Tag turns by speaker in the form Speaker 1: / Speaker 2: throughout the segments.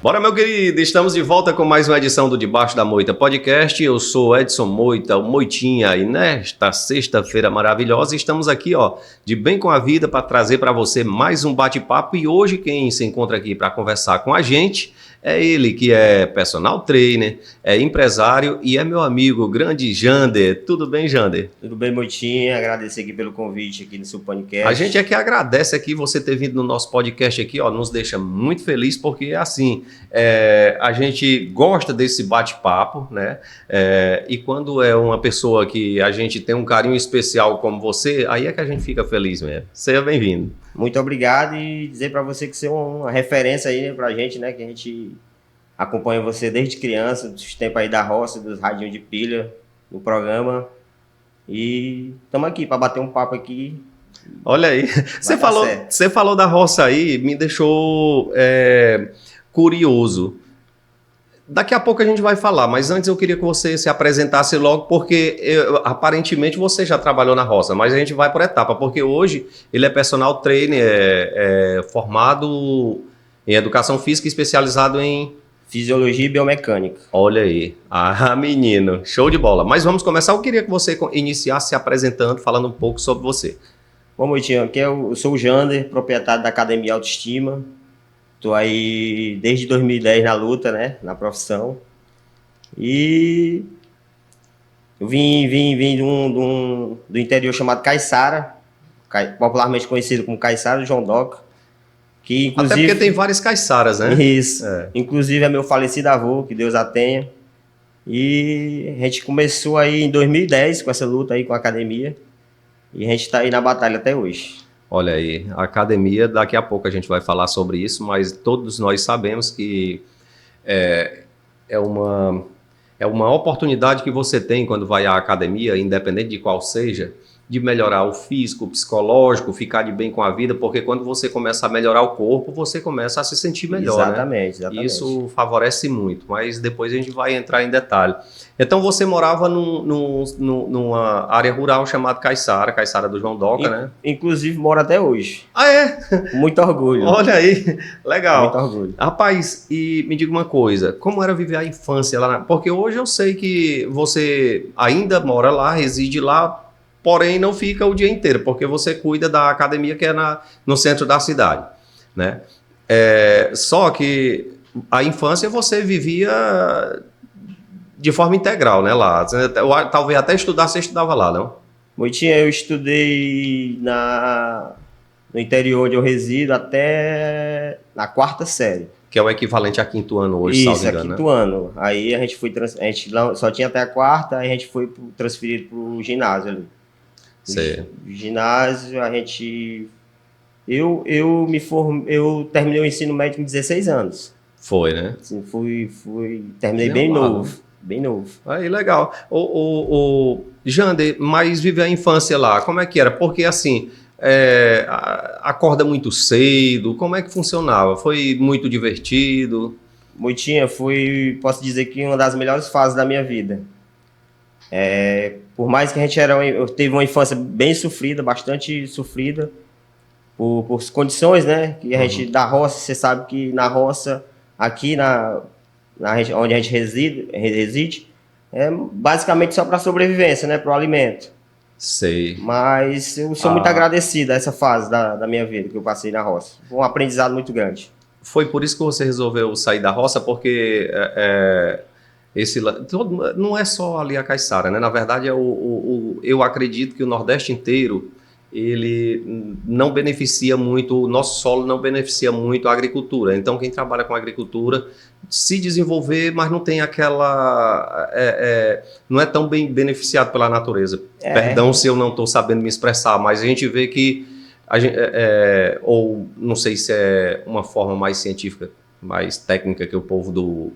Speaker 1: Bora, meu querido, estamos de volta com mais uma edição do Debaixo da Moita Podcast. Eu sou Edson Moita, o Moitinha, e nesta sexta-feira maravilhosa estamos aqui, de bem com a vida para trazer para você mais um bate-papo. E hoje quem se encontra aqui para conversar com a gente é ele, que é personal trainer, é empresário e é meu amigo, o grande Jander. Tudo bem, Jander?
Speaker 2: Tudo bem, Moitinha. Agradecer aqui pelo convite aqui no seu podcast.
Speaker 1: A gente é que agradece aqui você ter vindo no nosso podcast aqui, nos deixa muito feliz, porque é assim, a gente gosta desse bate-papo, né? E quando é uma pessoa que a gente tem um carinho especial como você, aí é que a gente fica feliz mesmo. Seja bem-vindo.
Speaker 2: Muito obrigado e dizer para você que você é uma referência aí pra gente, né? Que a gente acompanha você desde criança, dos tempos aí da roça, dos radinhos de pilha, no programa. E estamos aqui para bater um papo aqui.
Speaker 1: Olha aí, você falou da roça aí, me deixou curioso. Daqui a pouco a gente vai falar, mas antes eu queria que você se apresentasse logo, porque aparentemente você já trabalhou na roça, mas a gente vai por etapa, porque hoje ele é personal trainer, formado em educação física e especializado em
Speaker 2: Fisiologia e biomecânica.
Speaker 1: Olha aí, menino, show de bola. Mas vamos começar, eu queria que você iniciasse se apresentando, falando um pouco sobre você.
Speaker 2: Bom, Moitinho, aqui eu sou o Jander, proprietário da Academia Autoestima. Estou aí desde 2010 na luta, né, na profissão. E eu vim do interior chamado Caiçara, popularmente conhecido como Caiçara do João Doca. Que, inclusive,
Speaker 1: até porque tem várias caiçaras, né?
Speaker 2: Isso. Inclusive é meu falecido avô, que Deus a tenha. E a gente começou aí em 2010 com essa luta aí com a academia. E a gente está aí na batalha até hoje.
Speaker 1: Olha aí, a academia, daqui a pouco a gente vai falar sobre isso, mas todos nós sabemos que é uma oportunidade que você tem quando vai à academia, independente de qual seja, de melhorar o físico, o psicológico, ficar de bem com a vida, porque quando você começa a melhorar o corpo, você começa a se sentir melhor,
Speaker 2: exatamente.
Speaker 1: Isso favorece muito, mas depois a gente vai entrar em detalhe. Então você morava numa área rural chamada Caiçara do João Doca, né?
Speaker 2: Inclusive moro até hoje.
Speaker 1: Ah, é?
Speaker 2: Muito orgulho.
Speaker 1: Olha aí, legal.
Speaker 2: Muito orgulho.
Speaker 1: Rapaz, e me diga uma coisa, como era viver a infância lá? Porque hoje eu sei que você ainda mora lá, reside lá, porém não fica o dia inteiro, porque você cuida da academia que é no centro da cidade, né? Só que a infância você vivia de forma integral, né, lá. Talvez até estudar, você estudava lá, não?
Speaker 2: Moitinha, eu estudei no interior onde eu resido até na 4ª série.
Speaker 1: Que é o equivalente a 5º ano hoje, salvo engano,
Speaker 2: né? 5º ano. Aí a gente só tinha até a 4ª, aí a gente foi transferido para o ginásio ali. Ginásio, a gente... Eu terminei o ensino médio com 16 anos.
Speaker 1: Foi, né?
Speaker 2: Assim, terminei bem novo. Bem novo.
Speaker 1: Aí, legal. O Jander, mas viver a infância lá, como é que era? Porque, assim, acorda muito cedo, como é que funcionava? Foi muito divertido?
Speaker 2: Moitinha, posso dizer que uma das melhores fases da minha vida. Por mais que a gente teve uma infância bem sofrida, bastante sofrida, por condições, né? Que a gente, da roça, você sabe que na roça, aqui onde a gente reside, é basicamente só para sobrevivência, né? Para o alimento.
Speaker 1: Sei.
Speaker 2: Mas eu sou muito agradecido a essa fase da minha vida que eu passei na roça. Foi um aprendizado muito grande.
Speaker 1: Foi por isso que você resolveu sair da roça, porque... não é só ali a caiçara, né? Na verdade, eu acredito que o Nordeste inteiro ele não beneficia muito, o nosso solo não beneficia muito a agricultura. Então, quem trabalha com agricultura se desenvolver, mas não tem aquela... não é tão bem beneficiado pela natureza. Perdão se eu não estou sabendo me expressar, mas a gente vê que... ou não sei se é uma forma mais científica, mais técnica que o povo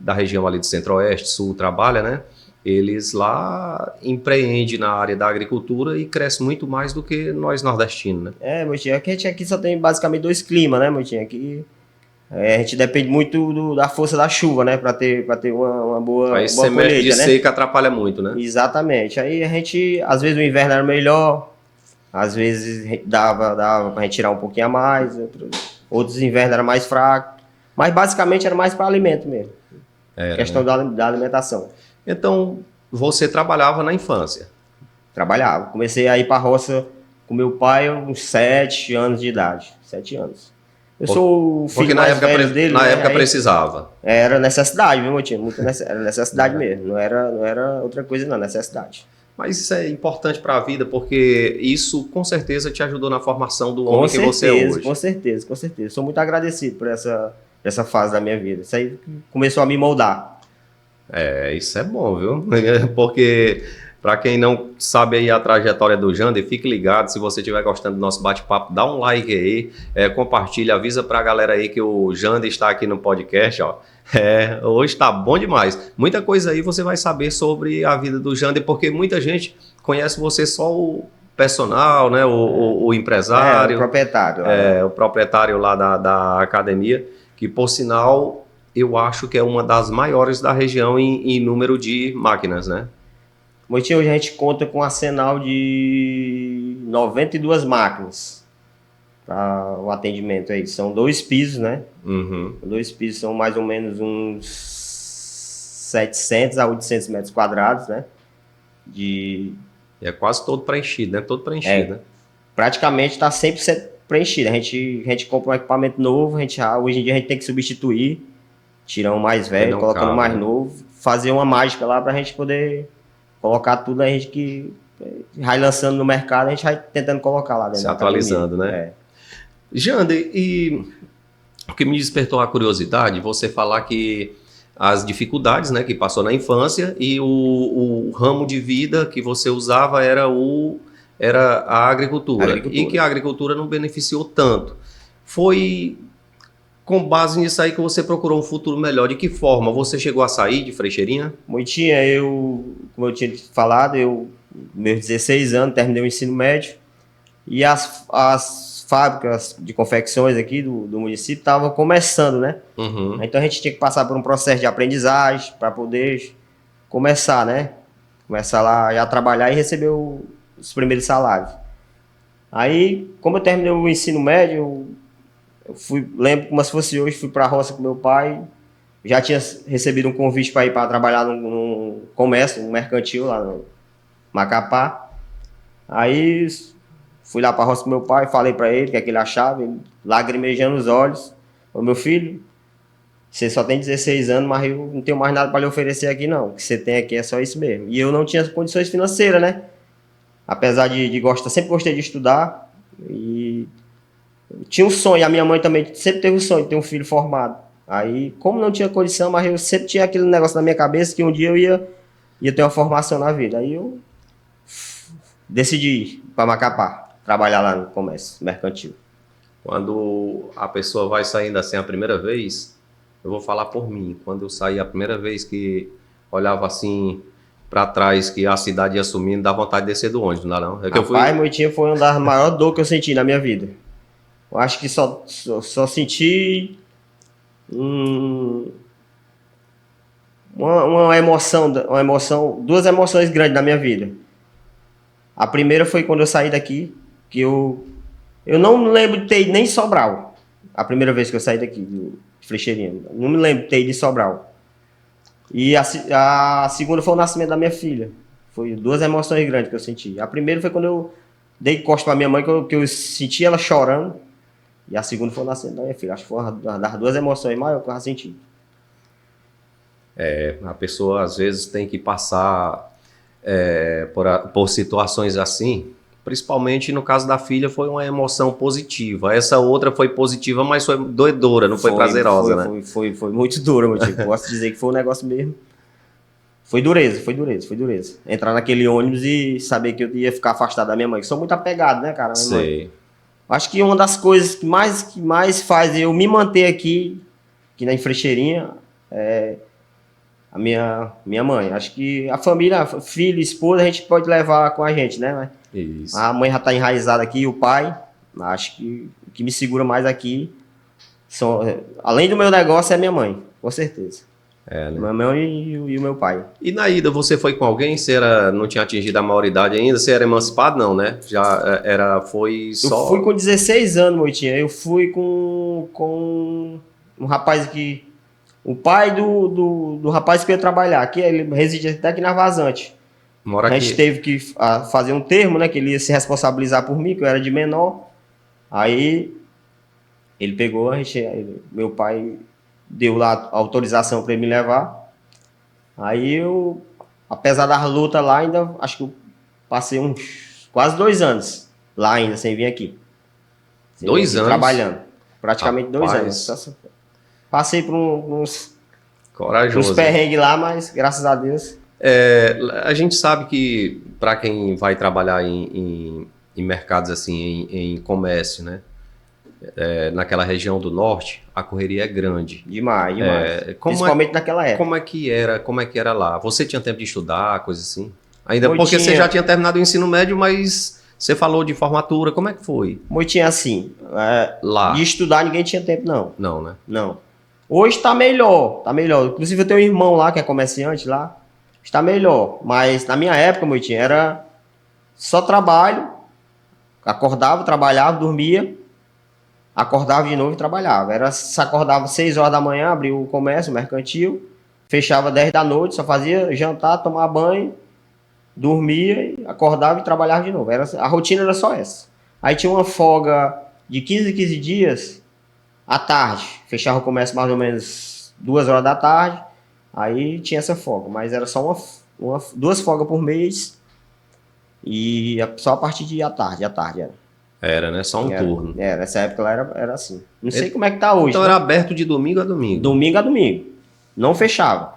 Speaker 1: da região ali do Centro-Oeste, Sul trabalha, né? Eles lá empreendem na área da agricultura e crescem muito mais do que nós nordestinos, né?
Speaker 2: Moitinha, aqui a gente aqui só tem basicamente 2 climas, né, Moitinha? Aqui a gente depende muito da força da chuva, né, para ter uma boa
Speaker 1: colheita, né? Aí de seca atrapalha muito, né?
Speaker 2: Exatamente. Aí a gente, às vezes o inverno era melhor, às vezes dava pra gente tirar um pouquinho a mais, outros invernos era mais fraco. Mas basicamente era mais para alimento mesmo. Questão
Speaker 1: né?
Speaker 2: da alimentação.
Speaker 1: Então, você trabalhava na infância.
Speaker 2: Trabalhava. Comecei a ir para a roça com meu pai uns 7 anos de idade. 7 anos. Eu sou o
Speaker 1: Porque
Speaker 2: filho mais velho dele,
Speaker 1: na
Speaker 2: né?
Speaker 1: época
Speaker 2: Aí
Speaker 1: precisava.
Speaker 2: era necessidade, viu, meu tio? Era necessidade mesmo. Não era outra coisa, não. Necessidade.
Speaker 1: Mas isso é importante para a vida, porque isso com certeza te ajudou na formação do
Speaker 2: Com
Speaker 1: homem que você é
Speaker 2: certeza,
Speaker 1: hoje.
Speaker 2: com certeza, com certeza. Sou muito agradecido por essa fase da minha vida. Isso aí começou a me moldar.
Speaker 1: Isso é bom, viu? Porque, para quem não sabe aí a trajetória do Jander, fique ligado. Se você estiver gostando do nosso bate-papo, dá um like aí, compartilha, avisa para a galera aí que o Jander está aqui no podcast, ó. Hoje está bom demais. Muita coisa aí você vai saber sobre a vida do Jander, porque muita gente conhece você só o personal, né? O empresário.
Speaker 2: O proprietário.
Speaker 1: O proprietário lá da academia, que por sinal eu acho que é uma das maiores da região em número de máquinas, né?
Speaker 2: Moitinho, hoje a gente conta com um arsenal de 92 máquinas para o atendimento aí. São 2 pisos, né?
Speaker 1: Uhum.
Speaker 2: 2 pisos são mais ou menos uns 700 a 800 metros quadrados, né?
Speaker 1: E é quase todo preenchido, né? Todo preenchido, né?
Speaker 2: Praticamente está 100% preenchido. A gente compra um equipamento novo, hoje em dia a gente tem que substituir, tirar um mais velho, colocando mais novo, fazer uma mágica lá para a gente poder colocar tudo, a gente que vai lançando no mercado, a gente vai tentando colocar lá dentro.
Speaker 1: Se atualizando, né? Jander, e o que me despertou a curiosidade, você falar que as dificuldades, né, que passou na infância e o ramo de vida que você usava era a agricultura. E que a agricultura não beneficiou tanto. Foi com base nisso aí que você procurou um futuro melhor. De que forma? Você chegou a sair de Frecheirinha?
Speaker 2: Moitinha, como eu tinha falado, meus 16 anos, terminei o ensino médio e as fábricas de confecções aqui do município estavam começando, né?
Speaker 1: Uhum.
Speaker 2: Então a gente tinha que passar por um processo de aprendizagem para poder começar, né? Começar lá a trabalhar e receber os primeiros salários. Aí, como eu terminei o ensino médio, lembro como se fosse hoje, fui para a roça com meu pai, já tinha recebido um convite para ir para trabalhar num comércio, um mercantil lá no Macapá. Aí fui lá para a roça com meu pai, falei para ele o que é que ele achava, ele lagrimejando os olhos. Falei, meu filho, você só tem 16 anos, mas eu não tenho mais nada para lhe oferecer aqui não, o que você tem aqui é só isso mesmo. E eu não tinha condições financeiras, né? Apesar de gostar, sempre gostei de estudar e tinha um sonho, a minha mãe também sempre teve o sonho de ter um filho formado. Aí, como não tinha condição, mas eu sempre tinha aquele negócio na minha cabeça que um dia eu ia ter uma formação na vida. Aí eu decidi ir para Macapá, trabalhar lá no comércio mercantil.
Speaker 1: Quando a pessoa vai saindo assim a primeira vez, eu vou falar por mim, quando eu saí a primeira vez que olhava assim para trás, que a cidade ia sumindo, dá vontade de descer do ônibus, não dá não? É que
Speaker 2: Rapaz, Moitinha, foi uma das maiores dores que eu senti na minha vida. Eu acho que só senti uma emoção, duas emoções grandes na minha vida. A primeira foi quando eu saí daqui, que eu não me lembro de ter ido nem em Sobral. A primeira vez que eu saí daqui, de Frecheirinha. Não me lembro de ter ido em Sobral. E a segunda foi o nascimento da minha filha. Foi 2 emoções grandes que eu senti. A primeira foi quando eu dei costa pra minha mãe, que eu senti ela chorando. E a segunda foi o nascimento da minha filha. Acho que foi uma das 2 emoções maiores que eu já senti.
Speaker 1: A pessoa às vezes tem que passar por situações assim, principalmente no caso da filha foi uma emoção positiva. Essa outra foi positiva, mas foi doedora, não foi prazerosa, né?
Speaker 2: Foi muito dura, meu tipo. Posso dizer que foi um negócio mesmo. Foi dureza. Entrar naquele ônibus e saber que eu ia ficar afastado da minha mãe, que sou muito apegado, né, cara?
Speaker 1: Sei.
Speaker 2: Acho que uma das coisas que mais faz eu me manter aqui na Frecheirinha, é a minha mãe. Acho que a família, filho, esposa, a gente pode levar com a gente, né?
Speaker 1: Isso.
Speaker 2: A mãe já está enraizada aqui, o pai. Acho que o que me segura mais aqui, além do meu negócio, é minha mãe, com certeza.
Speaker 1: Né?
Speaker 2: Minha mãe e o meu pai.
Speaker 1: E na ida, você foi com alguém? Você não tinha atingido a maioridade ainda? Você era emancipado? Não, né? Foi só...
Speaker 2: Eu fui com 16 anos, Moitinha. Eu fui com um rapaz que... O pai do rapaz que eu ia trabalhar, que ele reside até aqui na Vazante.
Speaker 1: Mora
Speaker 2: A gente
Speaker 1: aqui.
Speaker 2: teve que fazer um termo, né? Que ele ia se responsabilizar por mim, que eu era de menor. Aí ele pegou, meu pai deu lá a autorização para ele me levar. Aí eu, apesar das lutas lá, ainda acho que eu passei uns quase 2 anos lá ainda, sem vir aqui. Sem vir
Speaker 1: 2
Speaker 2: aqui
Speaker 1: anos?
Speaker 2: trabalhando. Praticamente 2
Speaker 1: Rapaz.
Speaker 2: anos. Passei por uns
Speaker 1: Corajoso.
Speaker 2: perrengues lá, mas graças a Deus.
Speaker 1: A gente sabe que para quem vai trabalhar em mercados assim, em comércio, né? Naquela região do norte, a correria é grande.
Speaker 2: Demais, demais.
Speaker 1: Como
Speaker 2: Principalmente naquela época.
Speaker 1: como é que era lá? Você tinha tempo de estudar, coisa assim? Ainda
Speaker 2: Moitinha.
Speaker 1: porque você já tinha terminado o ensino médio, mas você falou de formatura, como é que foi?
Speaker 2: Moitinha assim,
Speaker 1: Lá?
Speaker 2: de estudar ninguém tinha tempo, não.
Speaker 1: Não, né?
Speaker 2: Não. Hoje tá melhor, tá melhor. Inclusive eu tenho um irmão lá que é comerciante lá, está melhor. Mas na minha época, Moitinha, era só trabalho, acordava, trabalhava, dormia, acordava de novo e trabalhava. Se acordava 6 horas da manhã, abria o comércio, o mercantil, fechava 10 da noite, só fazia jantar, tomar banho, dormia, acordava e trabalhava de novo. A rotina era só essa. Aí tinha uma folga de 15 em 15 dias, à tarde. Fechava o comércio mais ou menos 2 horas da tarde, aí tinha essa folga. Mas era só 2 folgas por mês e só a partir de à tarde era.
Speaker 1: Era, né? Só um turno.
Speaker 2: Nessa época lá era assim. Não sei como é que tá hoje.
Speaker 1: Então
Speaker 2: né?
Speaker 1: era aberto de domingo a domingo.
Speaker 2: Domingo a domingo. Não fechava.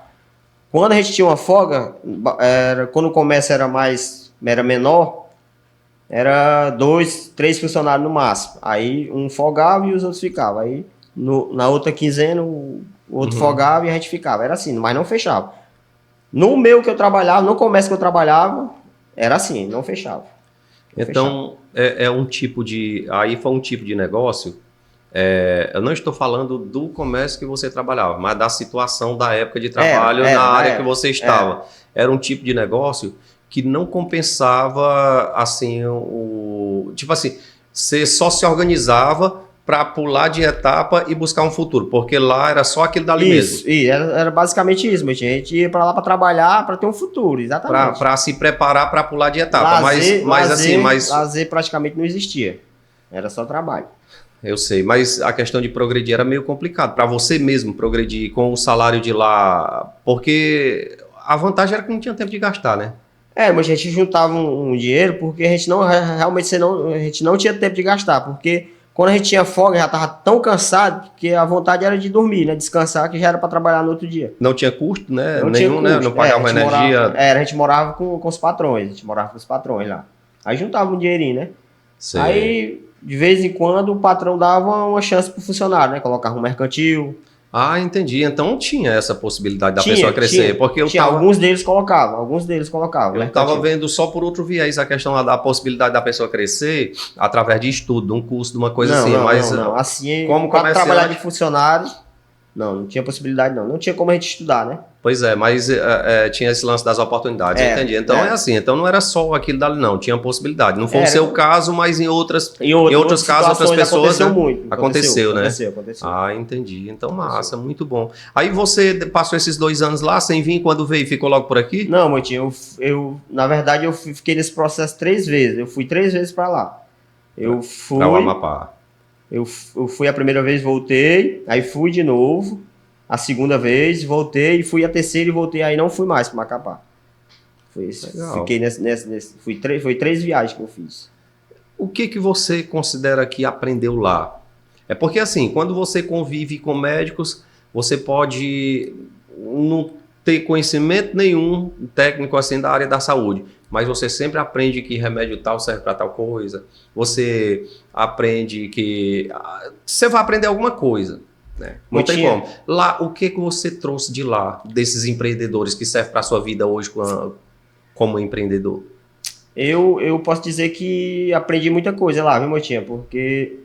Speaker 2: Quando a gente tinha uma folga, quando o comércio era menor, era 2, 3 funcionários no máximo. Aí um folgava e os outros ficavam. Aí na outra quinzena o outro folgava e a gente ficava. Era assim, mas não fechava. No meu que eu trabalhava, no comércio que eu trabalhava, era assim, não fechava.
Speaker 1: Então, é um tipo de... Aí foi um tipo de negócio... eu não estou falando do comércio que você trabalhava, mas da situação da época de trabalho na área que você estava. Era um tipo de negócio que não compensava, assim, tipo assim, você só se organizava para pular de etapa e buscar um futuro, porque lá era só aquilo dali mesmo.
Speaker 2: Isso, era basicamente isso, a gente ia para lá para trabalhar, para ter um futuro, exatamente.
Speaker 1: Para se preparar para pular de etapa.
Speaker 2: Lazer praticamente não existia, era só trabalho.
Speaker 1: Eu sei, mas a questão de progredir era meio complicado para você mesmo progredir com o salário de lá, porque a vantagem era que não tinha tempo de gastar, né?
Speaker 2: Mas a gente juntava um dinheiro porque a gente não tinha tempo de gastar, porque quando a gente tinha folga já estava tão cansado que a vontade era de dormir, né? Descansar, que já era para trabalhar no outro dia.
Speaker 1: Não tinha custo, né?
Speaker 2: Não
Speaker 1: Nenhum,
Speaker 2: tinha custo.
Speaker 1: né? Não pagava energia.
Speaker 2: A gente morava com os patrões, lá. Aí juntava um dinheirinho, né?
Speaker 1: Sei.
Speaker 2: Aí, de vez em quando, o patrão dava uma chance pro funcionário, né? Colocava um mercantil.
Speaker 1: Ah, entendi. Então tinha essa possibilidade da pessoa crescer. Porque
Speaker 2: alguns deles colocavam.
Speaker 1: Eu estava vendo só por outro viés a questão da possibilidade da pessoa crescer através de estudo, de um curso, de uma coisa assim.
Speaker 2: Não. Assim,
Speaker 1: como
Speaker 2: para trabalhar de funcionário, não tinha possibilidade, não. Não tinha como a gente estudar, né?
Speaker 1: Pois é, mas tinha esse lance das oportunidades, entendi. Então é assim, então não era só aquilo dali, não, tinha possibilidade. Não foi o seu caso, mas em outros casos, outras pessoas.
Speaker 2: Aconteceu
Speaker 1: né?
Speaker 2: muito.
Speaker 1: Aconteceu, né?
Speaker 2: Aconteceu.
Speaker 1: Ah, entendi. Então, massa, muito bom. Aí você passou esses 2 anos lá, sem vir, quando veio, ficou logo por aqui?
Speaker 2: Não, Moitinho, na verdade, eu fiquei nesse processo 3 vezes. Eu fui 3 vezes para lá. Eu fui.
Speaker 1: Para o Amapá.
Speaker 2: Eu fui a primeira vez, voltei, aí fui de novo. A segunda vez, voltei, fui a terceira e voltei, aí não fui mais para Macapá. Fiquei foi 3 viagens que eu fiz.
Speaker 1: O que você considera que aprendeu lá? É porque assim, quando você convive com médicos, você pode não ter conhecimento nenhum técnico assim da área da saúde, mas você sempre aprende que remédio tal serve para tal coisa. Você aprende que você vai aprender alguma coisa. Não tem como. Lá, o que você trouxe de lá, desses empreendedores que serve para a sua vida hoje como empreendedor?
Speaker 2: Eu posso dizer que aprendi muita coisa lá, viu, Moitinha? Porque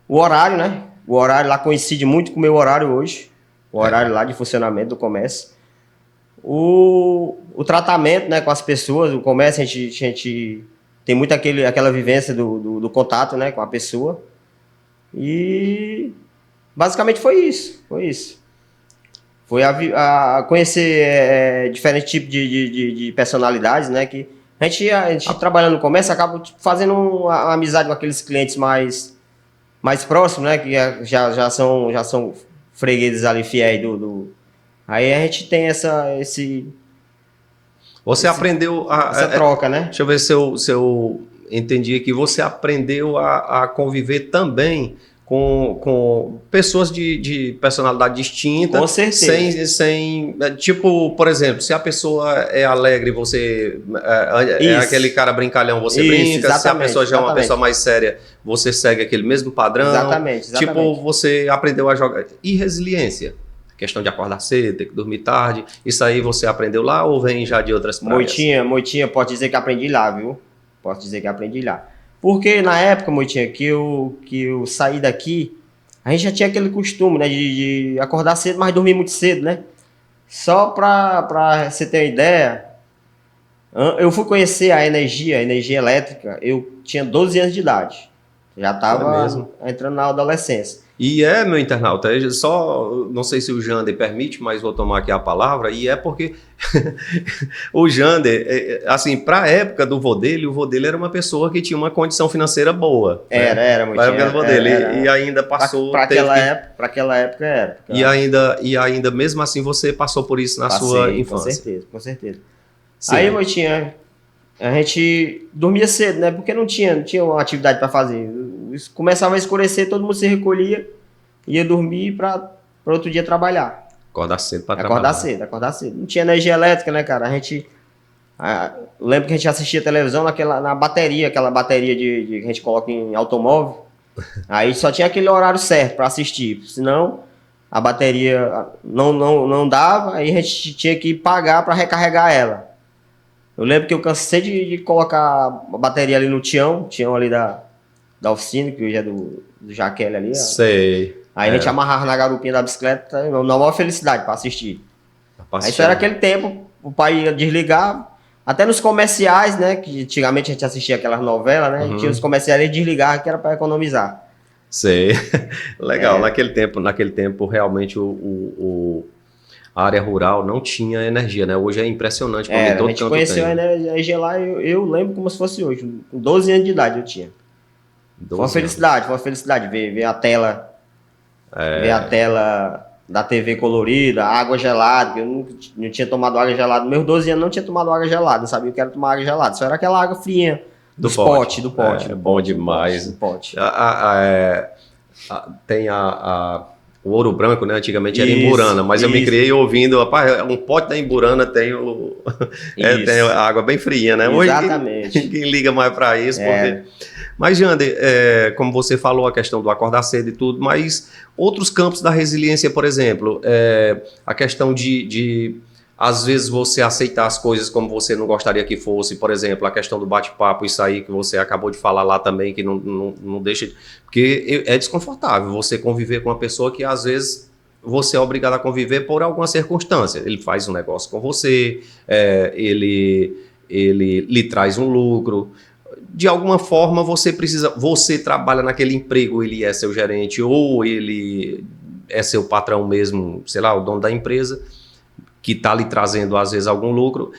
Speaker 2: o horário, né? O horário lá coincide muito com o meu horário hoje. O horário lá de funcionamento do comércio. O tratamento, né, com as pessoas, o comércio, a gente tem muito aquela vivência do contato, né, com a pessoa. E Basicamente foi isso, foi isso. Foi a conhecer diferentes tipos de personalidades, né? Que a gente trabalhando no comércio acaba tipo, fazendo uma amizade com aqueles clientes mais próximos, né? Que já são fregueses ali fiéis Aí a gente tem
Speaker 1: Você aprendeu
Speaker 2: essa troca, né?
Speaker 1: deixa eu ver se eu entendi aqui. Você aprendeu a conviver também com pessoas de personalidade distinta.
Speaker 2: Com certeza.
Speaker 1: Tipo, por exemplo, se a pessoa é alegre, você é aquele cara brincalhão, você brinca. Se a pessoa já é uma pessoa mais séria, você segue aquele mesmo padrão.
Speaker 2: Exatamente.
Speaker 1: Tipo, você aprendeu a jogar. E resiliência? Questão de acordar cedo, ter que dormir tarde. Isso aí você aprendeu lá ou vem já de outras praias?
Speaker 2: Moitinha, pode dizer que aprendi lá, viu? Posso dizer que aprendi lá. Porque na época, Moitinha, que eu saí daqui, a gente já tinha aquele costume, né? De acordar cedo, mas dormir muito cedo, né? Só pra você ter uma ideia, eu fui conhecer a energia elétrica, eu tinha 12 anos de idade. Já estava entrando na adolescência.
Speaker 1: E meu internauta, só, não sei se o Jander permite, mas vou tomar aqui a palavra, e é porque o Jander, assim, para a época do vô dele, o vô dele era uma pessoa que tinha uma condição financeira boa.
Speaker 2: Era,
Speaker 1: muito. Para a época do vô dele, e ainda passou...
Speaker 2: Para aquela época era.
Speaker 1: E ainda, mesmo assim, você passou por isso na sua infância.
Speaker 2: Com certeza.
Speaker 1: Sim.
Speaker 2: Aí, Moitinha, a gente dormia cedo, né? Porque não tinha uma atividade para fazer. Começava a escurecer, todo mundo se recolhia, ia dormir para outro dia trabalhar.
Speaker 1: Acordar cedo para trabalhar.
Speaker 2: Acordar cedo. Não tinha energia elétrica, né, cara? Eu lembro que a gente assistia televisão na bateria, aquela bateria que a gente coloca em automóvel. Aí só tinha aquele horário certo para assistir, senão a bateria não dava, aí a gente tinha que pagar para recarregar ela. Eu lembro que eu cansei de colocar a bateria ali no Tião ali da oficina, que hoje é do Jaqueline ali.
Speaker 1: Sei.
Speaker 2: Aí a gente amarrava na garupinha da bicicleta, na maior felicidade para assistir. Aí isso era aquele tempo, o pai ia desligar, até nos comerciais, né, que antigamente a gente assistia aquelas novelas, né, tinha os comerciais e desligar, que era para economizar.
Speaker 1: Sei. Legal, naquele tempo realmente a área rural não tinha energia, né? Hoje é impressionante como todo canto tem.
Speaker 2: A gente conheceu a energia lá, eu lembro como se fosse hoje. Com 12 anos de idade eu tinha. Foi uma felicidade ver a tela. Ver a tela da TV colorida, água gelada, que eu não tinha tomado água gelada. Meus 12 anos não tinha tomado água gelada, não sabia o que era tomar água gelada. Só era aquela água fria do pote.
Speaker 1: Bom demais.
Speaker 2: Do pote.
Speaker 1: Tem o Ouro Branco, né? Antigamente era Imburana, mas eu me criei ouvindo, rapaz, um pote da Imburana tem tem a água bem fria, né?
Speaker 2: Exatamente.
Speaker 1: Hoje, quem liga mais para isso, porque... Mas, Jander, como você falou, a questão do acordar cedo e tudo, mas outros campos da resiliência, por exemplo, a questão de às vezes você aceitar as coisas como você não gostaria que fosse, por exemplo, a questão do bate-papo, isso aí que você acabou de falar lá também, que não deixa... Porque é desconfortável você conviver com uma pessoa que às vezes você é obrigado a conviver por alguma circunstância. Ele faz um negócio com você, ele lhe traz um lucro... De alguma forma você trabalha naquele emprego, ele é seu gerente ou ele é seu patrão mesmo, sei lá, o dono da empresa, que está lhe trazendo às vezes algum lucro.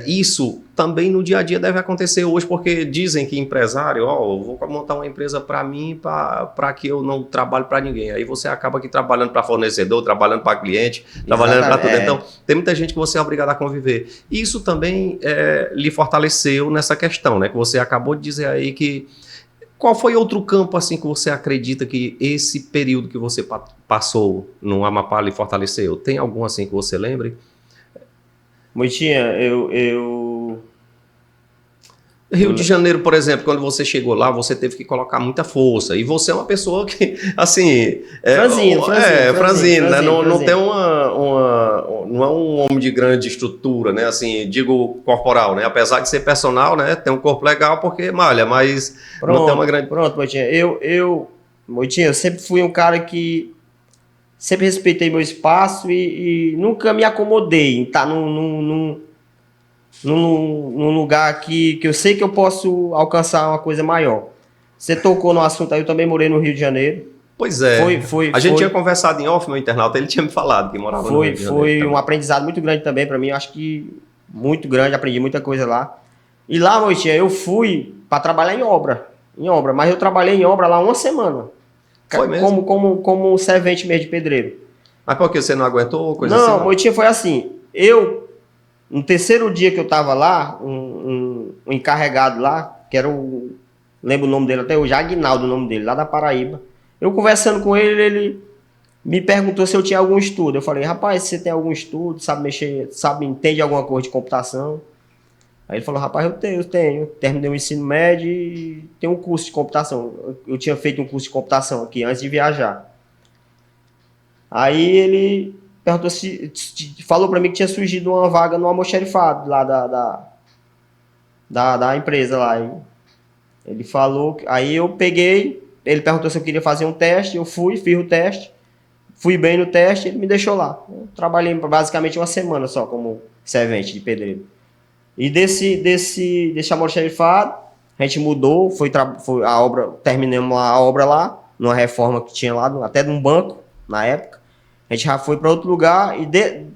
Speaker 1: Isso também no dia a dia deve acontecer hoje, porque dizem que empresário, eu vou montar uma empresa para mim, para que eu não trabalhe para ninguém. Aí você acaba aqui trabalhando para fornecedor, trabalhando para cliente, trabalhando para tudo. Então, tem muita gente que você é obrigado a conviver. Isso também lhe fortaleceu nessa questão, né? Que você acabou de dizer aí que... Qual foi outro campo assim que você acredita que esse período que você passou no Amapá lhe fortaleceu? Tem algum assim que você lembre?
Speaker 2: Moitinha,
Speaker 1: Rio de Janeiro, por exemplo, quando você chegou lá, você teve que colocar muita força. E você é uma pessoa que, assim... franzino, né? Não tem não é um homem de grande estrutura, né? Assim, digo, corporal, né? Apesar de ser personal, né? Tem um corpo legal porque malha, mas não tem uma grande...
Speaker 2: Pronto, Moitinha. Moitinha, eu sempre fui um cara que... Sempre respeitei meu espaço e nunca me acomodei em estar num lugar que eu sei que eu posso alcançar uma coisa maior. Você tocou no assunto aí, eu também morei no Rio de Janeiro.
Speaker 1: Pois é. A gente tinha conversado em off, meu internauta, ele tinha me falado que morava no Rio de Janeiro.
Speaker 2: Foi um aprendizado muito grande também para mim, eu acho que muito grande, aprendi muita coisa lá. E lá, Moitinha, eu fui para trabalhar em obra, mas eu trabalhei em obra lá uma semana.
Speaker 1: Foi mesmo?
Speaker 2: Como servente mesmo de pedreiro.
Speaker 1: Mas por que você não aguentou? Coisa
Speaker 2: não,
Speaker 1: assim, não,
Speaker 2: Moitinha, foi assim, no terceiro dia que eu tava lá, um encarregado lá, que era lembro o nome dele até hoje, Aguinaldo, o nome dele, lá da Paraíba. Eu conversando com ele, ele me perguntou se eu tinha algum estudo. Eu falei, rapaz, você tem algum estudo, sabe mexer, entende alguma coisa de computação? Aí ele falou, rapaz, eu tenho. Terminei o ensino médio e tenho um curso de computação. Eu tinha feito um curso de computação aqui antes de viajar. Aí ele perguntou falou para mim que tinha surgido uma vaga no almoxarifado lá da empresa lá. Ele falou, aí eu peguei, ele perguntou se eu queria fazer um teste, eu fiz o teste, fui bem no teste, ele me deixou lá. Eu trabalhei basicamente uma semana só como servente de pedreiro. E desse almoxarifado, a gente mudou, foi a obra, terminamos a obra lá, numa reforma que tinha lá, até num banco, na época. A gente já foi para outro lugar, e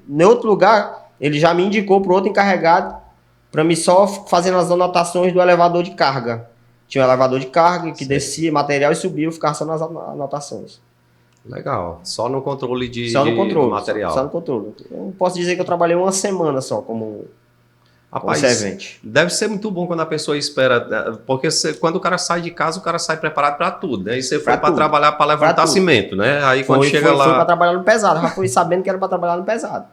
Speaker 2: em outro lugar, ele já me indicou para outro encarregado, para mim só fazendo as anotações do elevador de carga. Tinha um elevador de carga que descia material e subia, eu ficava só nas anotações.
Speaker 1: Legal, só no controle de
Speaker 2: material. Só no controle. Eu posso dizer que eu trabalhei uma semana só como servente.
Speaker 1: Deve ser muito bom quando a pessoa espera, porque quando o cara sai de casa, o cara sai preparado para tudo, né? E você foi para trabalhar para levantar cimento, né? Aí quando chega lá...
Speaker 2: Foi para trabalhar no pesado, já fui sabendo que era para trabalhar no pesado.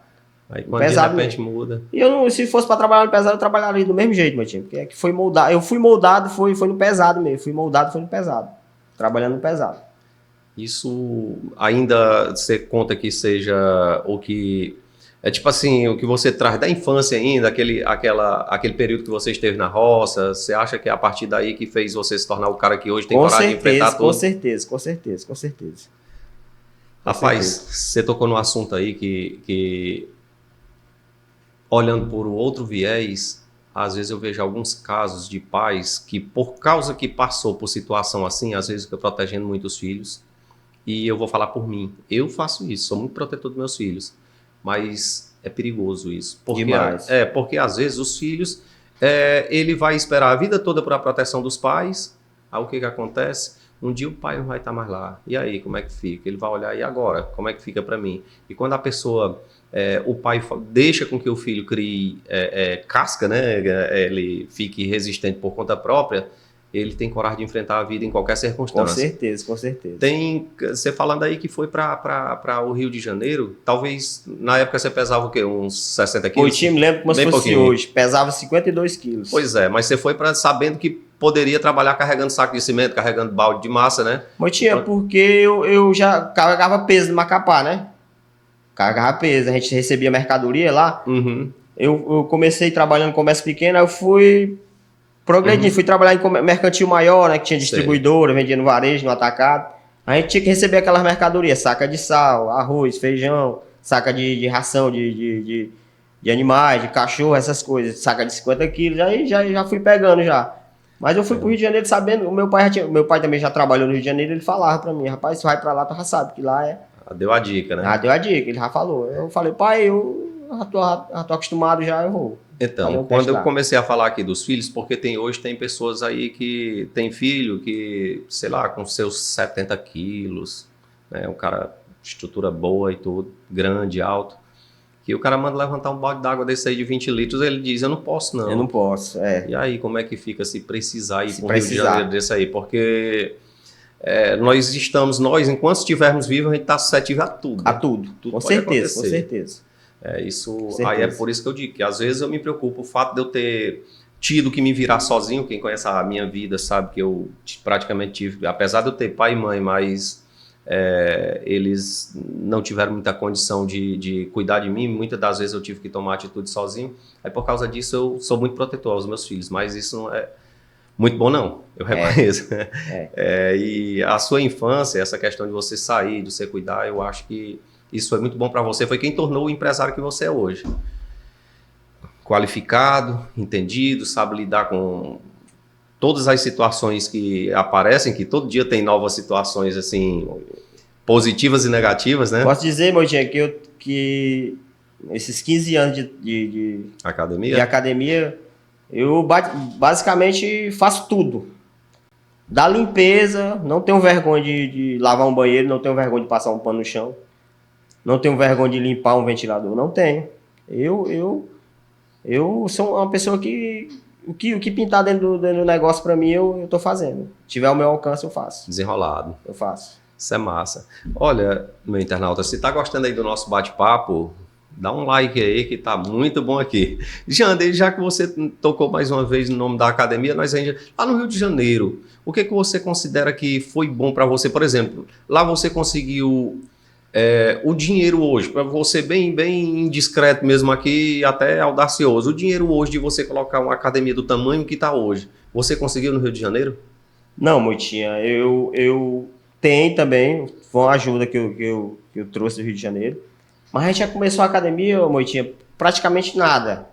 Speaker 1: Aí quando de repente muda.
Speaker 2: E se fosse para trabalhar no pesado, eu trabalharia do mesmo jeito, meu time. Porque é que foi moldado. Eu fui moldado, foi no pesado mesmo. Fui moldado, foi no pesado. Trabalhando no pesado.
Speaker 1: Isso ainda você conta que seja o que... É tipo assim, o que você traz da infância ainda, aquele período que você esteve na roça, você acha que é a partir daí que fez você se tornar o cara que hoje tem coragem de enfrentar tudo?
Speaker 2: Com certeza.
Speaker 1: Rapaz, você tocou num assunto aí que olhando por outro viés, às vezes eu vejo alguns casos de pais que, por causa que passou por situação assim, às vezes fica protegendo muito os filhos. E eu vou falar por mim. Eu faço isso, sou muito protetor dos meus filhos. Mas é perigoso isso. Porque às vezes os filhos, ele vai esperar a vida toda por a proteção dos pais. Aí o que acontece? Um dia o pai não vai estar mais lá. E aí, como é que fica? Ele vai olhar, e agora? Como é que fica para mim? E quando a pessoa... o pai deixa com que o filho crie casca, né? Ele fique resistente por conta própria, ele tem coragem de enfrentar a vida em qualquer circunstância.
Speaker 2: Com certeza.
Speaker 1: Tem você falando aí que foi para o Rio de Janeiro, talvez na época você pesava o quê? Uns 60 quilos?
Speaker 2: Eu me lembro como se fosse hoje, pesava 52 quilos.
Speaker 1: Pois é, mas você foi sabendo que poderia trabalhar carregando saco de cimento, carregando balde de massa, né?
Speaker 2: Então, porque eu já carregava peso no Macapá, né? Carregava peso, a gente recebia mercadoria lá.
Speaker 1: Uhum.
Speaker 2: Eu comecei trabalhando em comércio pequeno, aí eu fui progredindo, fui trabalhar em mercantil maior, né, que tinha distribuidora, vendia no varejo, no atacado. A gente tinha que receber aquelas mercadorias, saca de sal, arroz, feijão, saca de ração de animais, de cachorro, essas coisas, saca de 50 quilos, aí já fui pegando já. Mas eu fui pro Rio de Janeiro sabendo, meu pai também já trabalhou no Rio de Janeiro, ele falava pra mim, rapaz, você vai pra lá, tu já sabe, que lá
Speaker 1: deu a dica, né?
Speaker 2: Deu a dica, ele já falou. Eu falei, pai, eu já tô acostumado já, eu vou.
Speaker 1: Então, quando eu comecei a falar aqui dos filhos, porque hoje tem pessoas aí que tem filho que, sei lá, com seus 70 quilos, né, um cara de estrutura boa e tudo, grande, alto, que o cara manda levantar um balde d'água desse aí de 20 litros, ele diz, eu não posso não.
Speaker 2: Eu não posso,
Speaker 1: E aí, como é que fica se precisar ir para o Rio de Janeiro desse aí? Porque nós, enquanto estivermos vivos, a gente está suscetível a tudo.
Speaker 2: A tudo com certeza.
Speaker 1: Aí é por isso que eu digo que às vezes eu me preocupo o fato de eu ter tido que me virar sozinho. Quem conhece a minha vida sabe que eu praticamente tive, apesar de eu ter pai e mãe, mas eles não tiveram muita condição de cuidar de mim. Muitas das vezes eu tive que tomar atitude sozinho. Aí por causa disso eu sou muito protetor aos meus filhos, mas isso não é muito bom não, eu reconheço. E a sua infância, essa questão de você sair, de você cuidar, eu acho que isso foi muito bom para você, foi quem tornou o empresário que você é hoje. Qualificado, entendido, sabe lidar com todas as situações que aparecem, que todo dia tem novas situações assim, positivas e negativas, né?
Speaker 2: Posso dizer, Moitinha, que esses 15 anos de academia, eu basicamente faço tudo. Da limpeza, não tenho vergonha de lavar um banheiro, não tenho vergonha de passar um pano no chão, não tenho vergonha de limpar um ventilador, não tenho. Eu sou uma pessoa que o que pintar dentro do negócio pra mim, eu tô fazendo. Se tiver ao meu alcance, eu faço.
Speaker 1: Desenrolado.
Speaker 2: Eu faço.
Speaker 1: Isso é massa. Olha, meu internauta, se tá gostando aí do nosso bate-papo, dá um like aí que tá muito bom aqui. Jander, já que você tocou mais uma vez no nome da academia, nós ainda lá no Rio de Janeiro, o que você considera que foi bom para você? Por exemplo, lá você conseguiu o dinheiro hoje, para você bem indiscreto mesmo aqui, até audacioso, o dinheiro hoje de você colocar uma academia do tamanho que está hoje, você conseguiu no Rio de Janeiro?
Speaker 2: Não, Moitinha, eu tenho também, foi uma ajuda que eu trouxe do Rio de Janeiro, mas a gente já começou a academia, Moitinha, praticamente nada.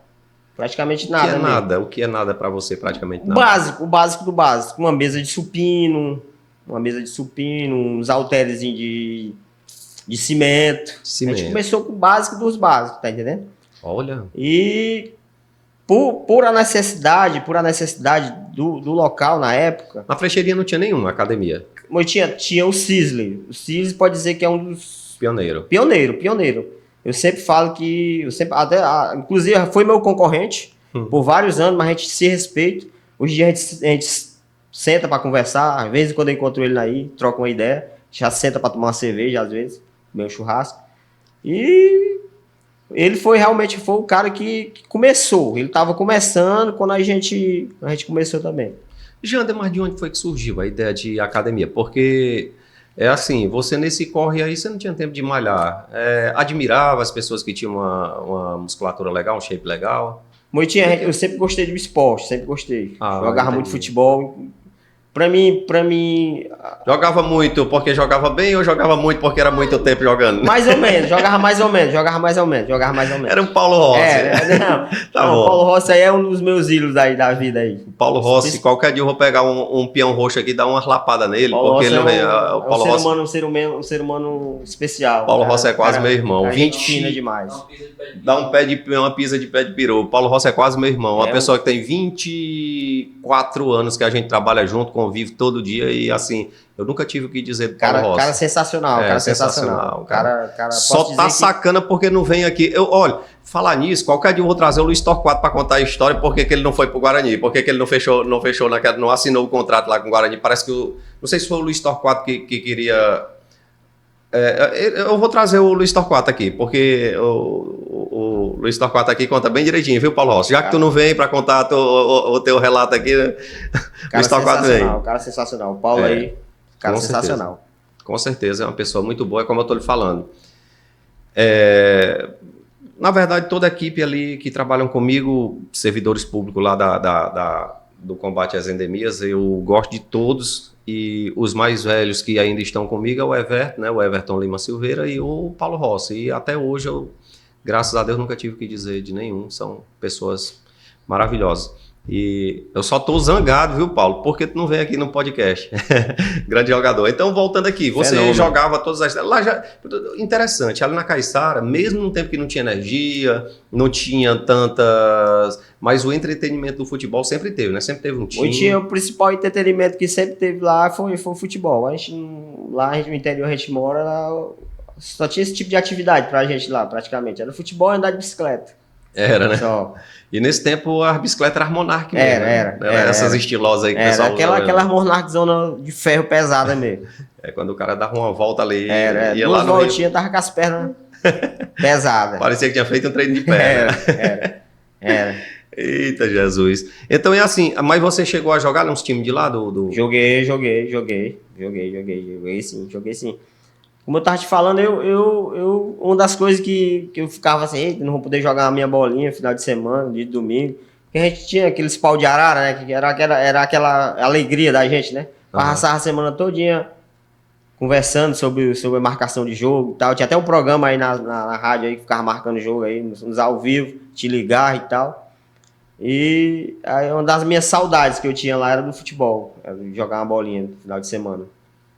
Speaker 2: Praticamente nada.
Speaker 1: O que é nada? O que é nada para você, praticamente nada?
Speaker 2: O básico do básico, uma mesa de supino, uns halteres de cimento. A gente começou com o básico dos básicos, tá entendendo?
Speaker 1: Olha.
Speaker 2: E por a necessidade do local na época.
Speaker 1: Na Frecheirinha não tinha nenhuma academia.
Speaker 2: Tinha o Sisley. O Sisley pode dizer que é um dos. Pioneiro. Eu sempre falo que. Inclusive, foi meu concorrente por vários anos, mas a gente se respeita. Hoje em dia a gente senta para conversar. Às vezes, quando eu encontro ele aí, troca uma ideia. Já senta para tomar uma cerveja, às vezes. Meu churrasco. E ele realmente foi o cara que começou. Ele estava começando quando a gente começou também.
Speaker 1: Jander, mas de onde foi que surgiu a ideia de academia? Porque é assim, você nesse corre aí, você não tinha tempo de malhar. Admirava as pessoas que tinham uma musculatura legal, um shape legal?
Speaker 2: Moitinha, eu sempre gostei do esporte, sempre gostei. Jogava muito futebol. Pra mim...
Speaker 1: Jogava muito porque jogava bem ou jogava muito porque era muito tempo jogando?
Speaker 2: Mais ou menos, jogava mais ou menos.
Speaker 1: Era um Paulo Rossi.
Speaker 2: Tá bom. O Paulo Rossi aí é um dos meus ídolos aí da vida aí.
Speaker 1: O Paulo Rossi, qualquer dia eu vou pegar um peão roxo aqui e dar umas lapadas nele, porque ele não vem.
Speaker 2: Um ser humano especial.
Speaker 1: Paulo Rossi é quase meu irmão.
Speaker 2: 20 fina demais.
Speaker 1: Dá uma pizza de pé de peru. Paulo Rossi é quase meu irmão. Uma pessoa que tem 24 anos que a gente trabalha junto, convive todo dia e assim, eu nunca tive o que dizer do Paulo Rossi.
Speaker 2: Cara sensacional, sensacional. Cara,
Speaker 1: só tá sacana porque não vem aqui. Olha, falar nisso, qualquer dia eu vou trazer o Luiz Torquato para contar a história, porque que ele não foi pro Guarani, porque que ele não assinou o contrato lá com o Guarani. Parece que não sei se foi o Luiz Torquato que queria. Eu vou trazer o Luiz Torquato aqui, porque o Luiz Torquato aqui conta bem direitinho, viu, Paulo Rossi? Já que tu não vem para contar o teu relato aqui, né? Luiz Torquato vem.
Speaker 2: Cara sensacional. O Paulo aí, cara sensacional.
Speaker 1: Com certeza, é uma pessoa muito boa, como eu estou lhe falando. Na verdade, toda a equipe ali que trabalham comigo, servidores públicos lá do combate às endemias, eu gosto de todos. E os mais velhos que ainda estão comigo é o Everton, né? O Everton Lima Silveira e o Paulo Rossi. E até hoje eu, graças a Deus, nunca tive o que dizer de nenhum. São pessoas maravilhosas. E eu só tô zangado, viu, Paulo? Porque tu não vem aqui no podcast. Grande jogador. Então, voltando aqui, você jogava todas as... Lá já... Interessante, ali na Caiçara, mesmo no tempo que não tinha energia, não tinha tantas... Mas o entretenimento do futebol sempre teve, né? Sempre teve um time.
Speaker 2: O principal entretenimento que sempre teve lá foi o futebol. Lá no interior a gente mora, só tinha esse tipo de atividade pra gente lá, praticamente. Era futebol e andar de bicicleta.
Speaker 1: Era, né? Só. E nesse tempo a bicicleta era Monarch mesmo.
Speaker 2: Era.
Speaker 1: Essas estilosas aí que o pessoal
Speaker 2: usava. Aquela Monarch zona de ferro pesada mesmo.
Speaker 1: Quando o cara dava uma volta ali.
Speaker 2: Ia duas voltinhas, tava com as pernas pesadas.
Speaker 1: Parecia que tinha feito um treino de perna.
Speaker 2: Era.
Speaker 1: Eita, Jesus. Então é assim, mas você chegou a jogar nos times de lá do...
Speaker 2: Joguei sim. Como eu tava te falando, uma das coisas que eu ficava assim, não vou poder jogar a minha bolinha final de semana, dia de domingo, que a gente tinha aqueles pau de arara, né, que era aquela alegria da gente, né, passava a semana todinha conversando sobre a marcação de jogo e tal, tinha até um programa aí na rádio aí que ficava marcando jogo aí, nos ao vivo, te ligar e tal, E aí uma das minhas saudades que eu tinha lá era do futebol, era jogar uma bolinha no final de semana.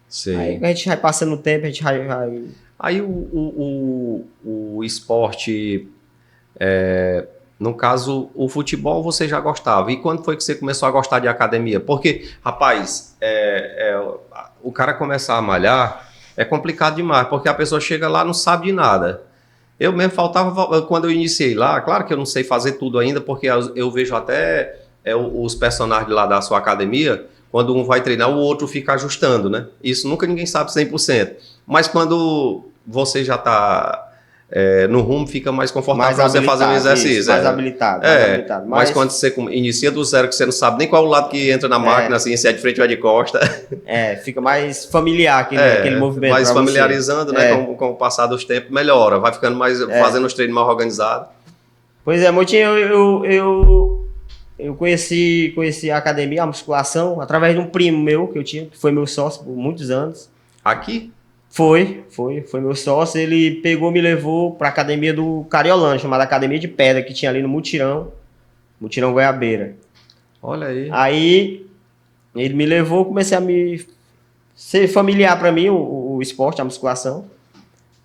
Speaker 1: Sei.
Speaker 2: Aí a gente vai passando o tempo, a gente vai...
Speaker 1: Aí o esporte, no caso, o futebol você já gostava. E quando foi que você começou a gostar de academia? Porque, rapaz, o cara começar a malhar é complicado demais, porque a pessoa chega lá e não sabe de nada. Eu mesmo faltava, quando eu iniciei lá, claro que eu não sei fazer tudo ainda, porque eu vejo até os personagens lá da sua academia, quando um vai treinar, o outro fica ajustando, né? Isso nunca ninguém sabe 100%. Mas quando você já está no rumo, fica mais confortável para você fazer um exercício.
Speaker 2: Isso, mais habilitado, mais habilitado.
Speaker 1: Mas quando você inicia do zero, que você não sabe nem qual o lado que entra na máquina, assim, se é de frente ou é de costa.
Speaker 2: Fica mais familiar aquele movimento.
Speaker 1: Mais familiarizando, né? Com o passar dos tempos, melhora. Vai ficando mais, fazendo os treinos mais organizados.
Speaker 2: Pois é, Motinho, eu conheci a academia, a musculação, através de um primo meu que eu tinha, que foi meu sócio por muitos anos.
Speaker 1: Aqui?
Speaker 2: Foi meu sócio. Ele pegou, me levou para a academia do Cariolano, chamada Academia de Pedra, que tinha ali no Mutirão Goiabeira.
Speaker 1: Olha aí.
Speaker 2: Aí ele me levou, comecei a ser familiar para mim o esporte, a musculação.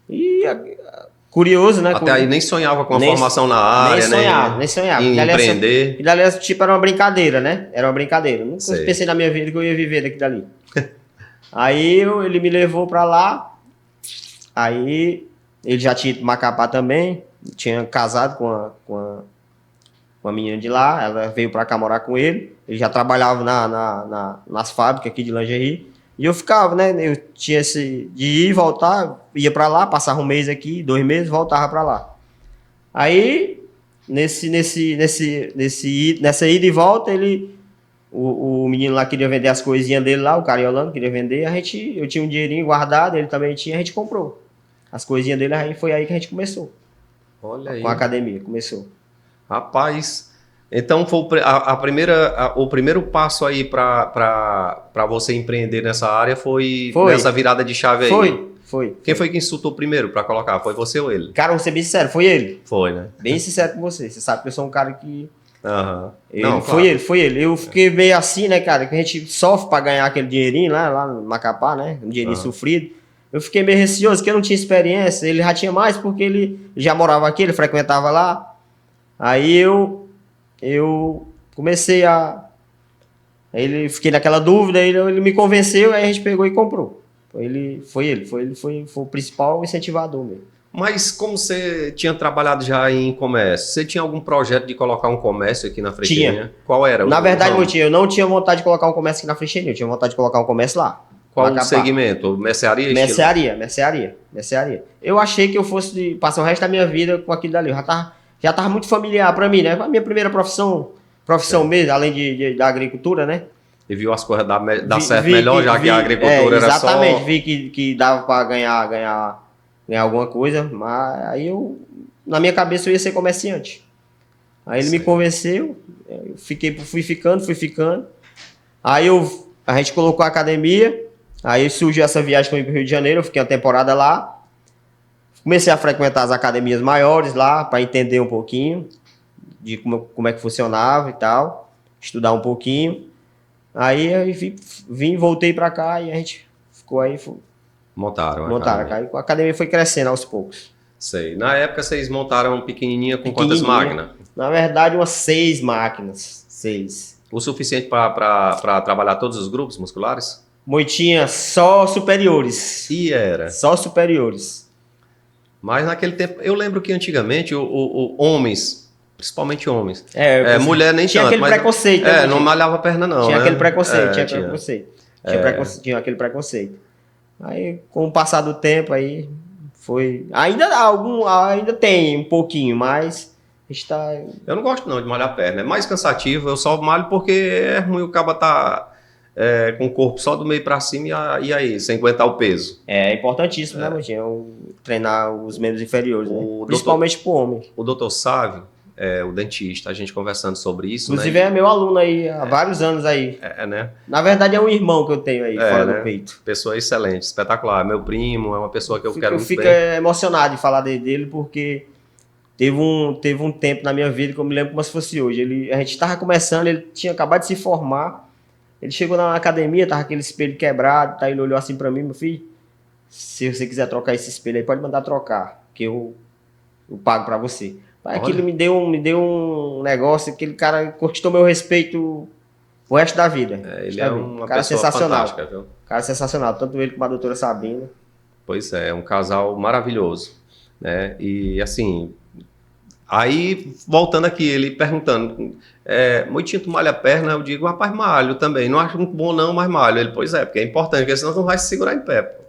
Speaker 2: E curioso, né?
Speaker 1: Até aí nem sonhava com a formação na área,
Speaker 2: nem sonhava.
Speaker 1: Em empreender.
Speaker 2: E dali, tipo, era uma brincadeira, né? Era uma brincadeira. Nunca pensei na minha vida que eu ia viver daqui dali. Aí ele me levou pra lá, aí ele já tinha ido pra Macapá também, tinha casado com a menina de lá, ela veio pra cá morar com ele já trabalhava nas fábricas aqui de lingerie, e eu ficava, né, eu tinha esse de ir e voltar, ia pra lá, passava um mês aqui, 2 meses, voltava pra lá. Aí, nessa ida e volta, o menino lá queria vender as coisinhas dele lá, o Cariolano queria vender, eu tinha um dinheirinho guardado, ele também tinha, a gente comprou as coisinhas dele, aí foi aí que a gente começou.
Speaker 1: Olha aí.
Speaker 2: Com a academia, começou.
Speaker 1: Rapaz, então foi o primeiro passo aí para você empreender nessa área foi nessa virada de chave aí?
Speaker 2: Foi.
Speaker 1: Quem foi que insultou primeiro para colocar? Foi você ou ele?
Speaker 2: Cara, vou ser bem sincero, foi ele.
Speaker 1: Foi, né?
Speaker 2: Bem sincero com você, você sabe que eu sou um cara que...
Speaker 1: Não,
Speaker 2: foi ele. Eu fiquei meio assim, né, cara, que a gente sofre pra ganhar aquele dinheirinho lá no Macapá, né, um dinheirinho sofrido. Eu fiquei meio receoso, porque eu não tinha experiência, ele já tinha mais, porque ele já morava aqui, ele frequentava lá. Aí eu comecei fiquei naquela dúvida, ele me convenceu, aí a gente pegou e comprou. Foi o principal incentivador mesmo.
Speaker 1: Mas como você tinha trabalhado já em comércio, você tinha algum projeto de colocar um comércio aqui na Frecheirinha?
Speaker 2: Tinha.
Speaker 1: Qual era?
Speaker 2: Na verdade, eu não tinha vontade de colocar um comércio aqui na Frecheirinha, eu tinha vontade de colocar um comércio lá.
Speaker 1: Qual o segmento? Mercearia?
Speaker 2: Mercearia. Eu achei que eu fosse passar o resto da minha vida com aquilo dali. Eu já tava muito familiar para mim, né? A minha primeira profissão mesmo, além da agricultura, né?
Speaker 1: E viu as coisas dar certo melhor, já que a agricultura era só...
Speaker 2: Exatamente, vi que dava para ganhar alguma coisa, mas aí na minha cabeça eu ia ser comerciante. Aí ele me convenceu, eu fui ficando. Aí a gente colocou a academia, aí surgiu essa viagem para o Rio de Janeiro, eu fiquei uma temporada lá. Comecei a frequentar as academias maiores lá, para entender um pouquinho de como é que funcionava e tal, estudar um pouquinho. Aí voltei para cá e a gente ficou aí...
Speaker 1: Montaram
Speaker 2: a academia foi crescendo aos poucos.
Speaker 1: Sei. Na época vocês montaram pequenininha com quantas máquinas?
Speaker 2: Na verdade, umas 6 máquinas. 6.
Speaker 1: O suficiente para trabalhar todos os grupos musculares?
Speaker 2: Moitinha, só superiores.
Speaker 1: E era?
Speaker 2: Só superiores.
Speaker 1: Mas naquele tempo, eu lembro que antigamente homens, principalmente homens, mulher nem
Speaker 2: tinha
Speaker 1: tanto.
Speaker 2: Aquele preconceito.
Speaker 1: Não malhava a perna não,
Speaker 2: Tinha
Speaker 1: né?
Speaker 2: aquele preconceito, tinha aquele preconceito. Aí, com o passar do tempo, aí foi... Ainda tem um pouquinho, mas está...
Speaker 1: Eu não gosto não de malhar a perna, é mais cansativo, eu só malho porque é ruim o cabo tá com o corpo só do meio para cima e aí, sem aguentar o peso.
Speaker 2: É importantíssimo, né, Martinho? Treinar os membros inferiores, né? Principalmente pro homem.
Speaker 1: O doutor Sávio, o dentista, a gente conversando sobre isso,
Speaker 2: inclusive,
Speaker 1: né?
Speaker 2: É meu aluno aí, há vários anos aí.
Speaker 1: Né?
Speaker 2: Na verdade, é um irmão que eu tenho aí, fora do peito.
Speaker 1: Pessoa excelente, espetacular. Meu primo, é uma pessoa que eu quero muito bem.
Speaker 2: Eu fico emocionado de falar dele, porque teve um tempo na minha vida que eu me lembro como se fosse hoje. A gente estava começando, ele tinha acabado de se formar. Ele chegou na academia, tava aquele espelho quebrado, tá? Ele olhou assim pra mim, meu filho, se você quiser trocar esse espelho aí, pode mandar trocar, que eu pago pra você. Aquilo me deu um negócio, aquele cara conquistou meu respeito o resto da vida.
Speaker 1: Ele é uma
Speaker 2: cara
Speaker 1: pessoa
Speaker 2: sensacional.
Speaker 1: fantástica, viu?
Speaker 2: Cara sensacional, tanto ele como a doutora Sabina.
Speaker 1: Pois é um casal maravilhoso, né? E assim, aí voltando aqui, ele perguntando, Moitinho, tu malha a perna? Eu digo, rapaz, malho também, não acho muito bom não, mas malho. Ele, pois é, porque é importante, porque senão tu não vai se segurar em pé. Pô.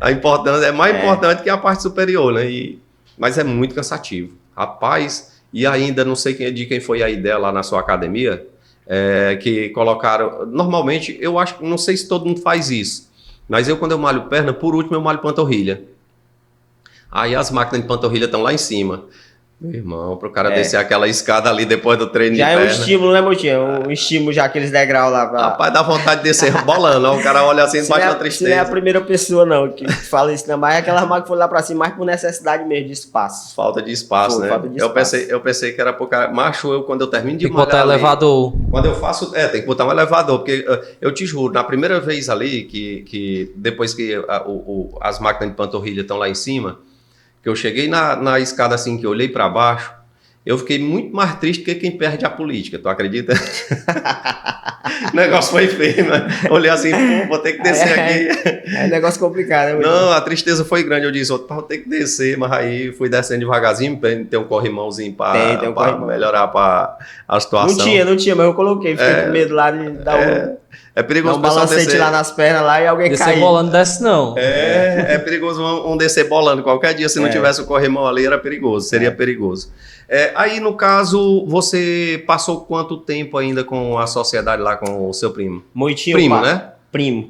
Speaker 1: A importância é mais importante que a parte superior, né? Mas é muito cansativo. Rapaz, e ainda não sei de quem foi a ideia lá na sua academia, que colocaram, normalmente, eu acho, não sei se todo mundo faz isso, mas quando eu malho perna, por último eu malho panturrilha. Aí as máquinas de panturrilha estão lá em cima. Meu irmão, pro cara descer aquela escada ali depois do treino
Speaker 2: já
Speaker 1: de perna.
Speaker 2: Já é um estímulo, né, Motinho? Um estímulo já, aqueles degraus lá.
Speaker 1: Rapaz, dá vontade de descer bolando. Ó, o cara olha assim e bate na tristeza.
Speaker 2: Você não é a primeira pessoa, não, que fala isso, não. Mas aquelas máquinas foram lá pra cima, mais por necessidade mesmo de espaço.
Speaker 1: Falta de espaço, né?
Speaker 2: Falta de espaço.
Speaker 1: Eu pensei que era por cara. Macho, quando eu termino de malhar.
Speaker 3: Tem que botar elevador.
Speaker 1: Quando eu faço. Tem que botar um elevador, porque eu te juro, na primeira vez ali, que depois que as máquinas de panturrilha estão lá em cima, que eu cheguei na escada assim, que eu olhei pra baixo, eu fiquei muito mais triste que quem perde a política, tu acredita? O negócio foi feio, né? Olhei assim, pô, vou ter que descer aqui.
Speaker 2: É negócio complicado, né?
Speaker 1: Não, a tristeza foi grande. Eu disse, vou ter que descer, mas aí fui descendo devagarzinho, tem um corrimãozinho para melhorar a situação.
Speaker 2: Não tinha, mas eu coloquei. Fiquei com medo lá de dar
Speaker 1: É perigoso
Speaker 2: um balancete descer lá nas pernas lá e alguém cair.
Speaker 3: Descer bolando desce não.
Speaker 1: É perigoso um descer bolando. Qualquer dia, se não tivesse o corrimão ali, era perigoso, seria perigoso. Aí, no caso, você passou quanto tempo ainda com a sociedade lá com o seu primo?
Speaker 2: Moitinho,
Speaker 1: primo, né?
Speaker 2: Primo.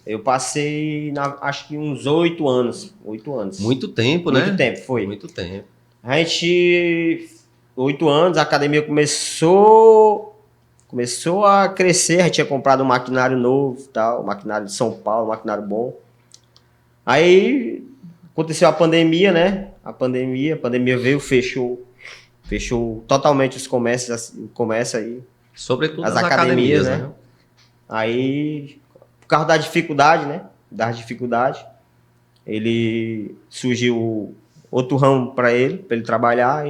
Speaker 2: Eu passei, acho que uns 8 anos. 8 anos.
Speaker 1: Muito tempo, né?
Speaker 2: Muito tempo, foi.
Speaker 1: Muito tempo.
Speaker 2: A gente, 8 anos, a academia começou a crescer. A gente tinha comprado um maquinário novo, tal, maquinário de São Paulo, um maquinário bom. Aí aconteceu a pandemia, né? A pandemia veio, fechou totalmente os comércios aí.
Speaker 1: Sobretudo
Speaker 2: as academias, né? Aí, por causa da dificuldade, né? Ele surgiu outro ramo para ele trabalhar. A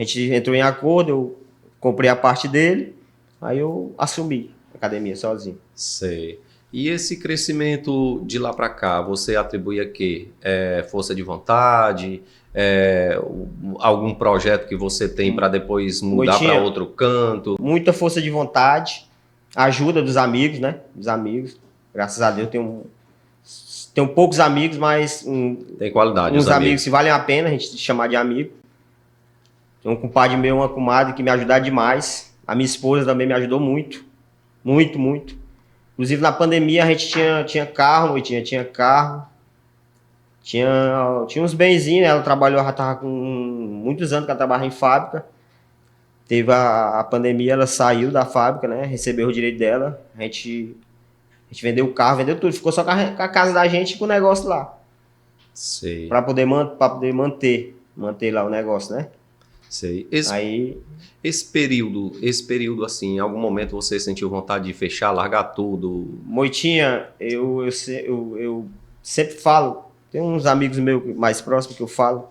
Speaker 2: gente entrou em acordo, eu comprei a parte dele, aí eu assumi a academia sozinho.
Speaker 1: Sei. E esse crescimento de lá para cá, você atribui a quê? Força de vontade? Algum projeto que você tem para depois mudar para outro canto?
Speaker 2: Muita força de vontade, ajuda dos amigos, né? Dos amigos. Graças a Deus tenho poucos amigos, mas
Speaker 1: tem qualidade.
Speaker 2: Uns amigos que valem a pena a gente chamar de amigo. Tem um compadre meu, uma comadre que me ajudaram demais. A minha esposa também me ajudou muito. Muito, muito. Inclusive, na pandemia, a gente tinha carro, tinha carro. Tinha uns benzinhos, né? Ela trabalhou, já estava com muitos anos que ela trabalha em fábrica. Teve a pandemia, ela saiu da fábrica, né? Recebeu o direito dela. A gente vendeu o carro, vendeu tudo. Ficou só com a casa da gente e com o negócio lá.
Speaker 1: Sei.
Speaker 2: Para poder manter lá o negócio, né?
Speaker 1: Sei. Esse período, assim, em algum momento você sentiu vontade de fechar, largar tudo?
Speaker 2: Moitinha, eu sempre falo, tem uns amigos meus mais próximos que eu falo,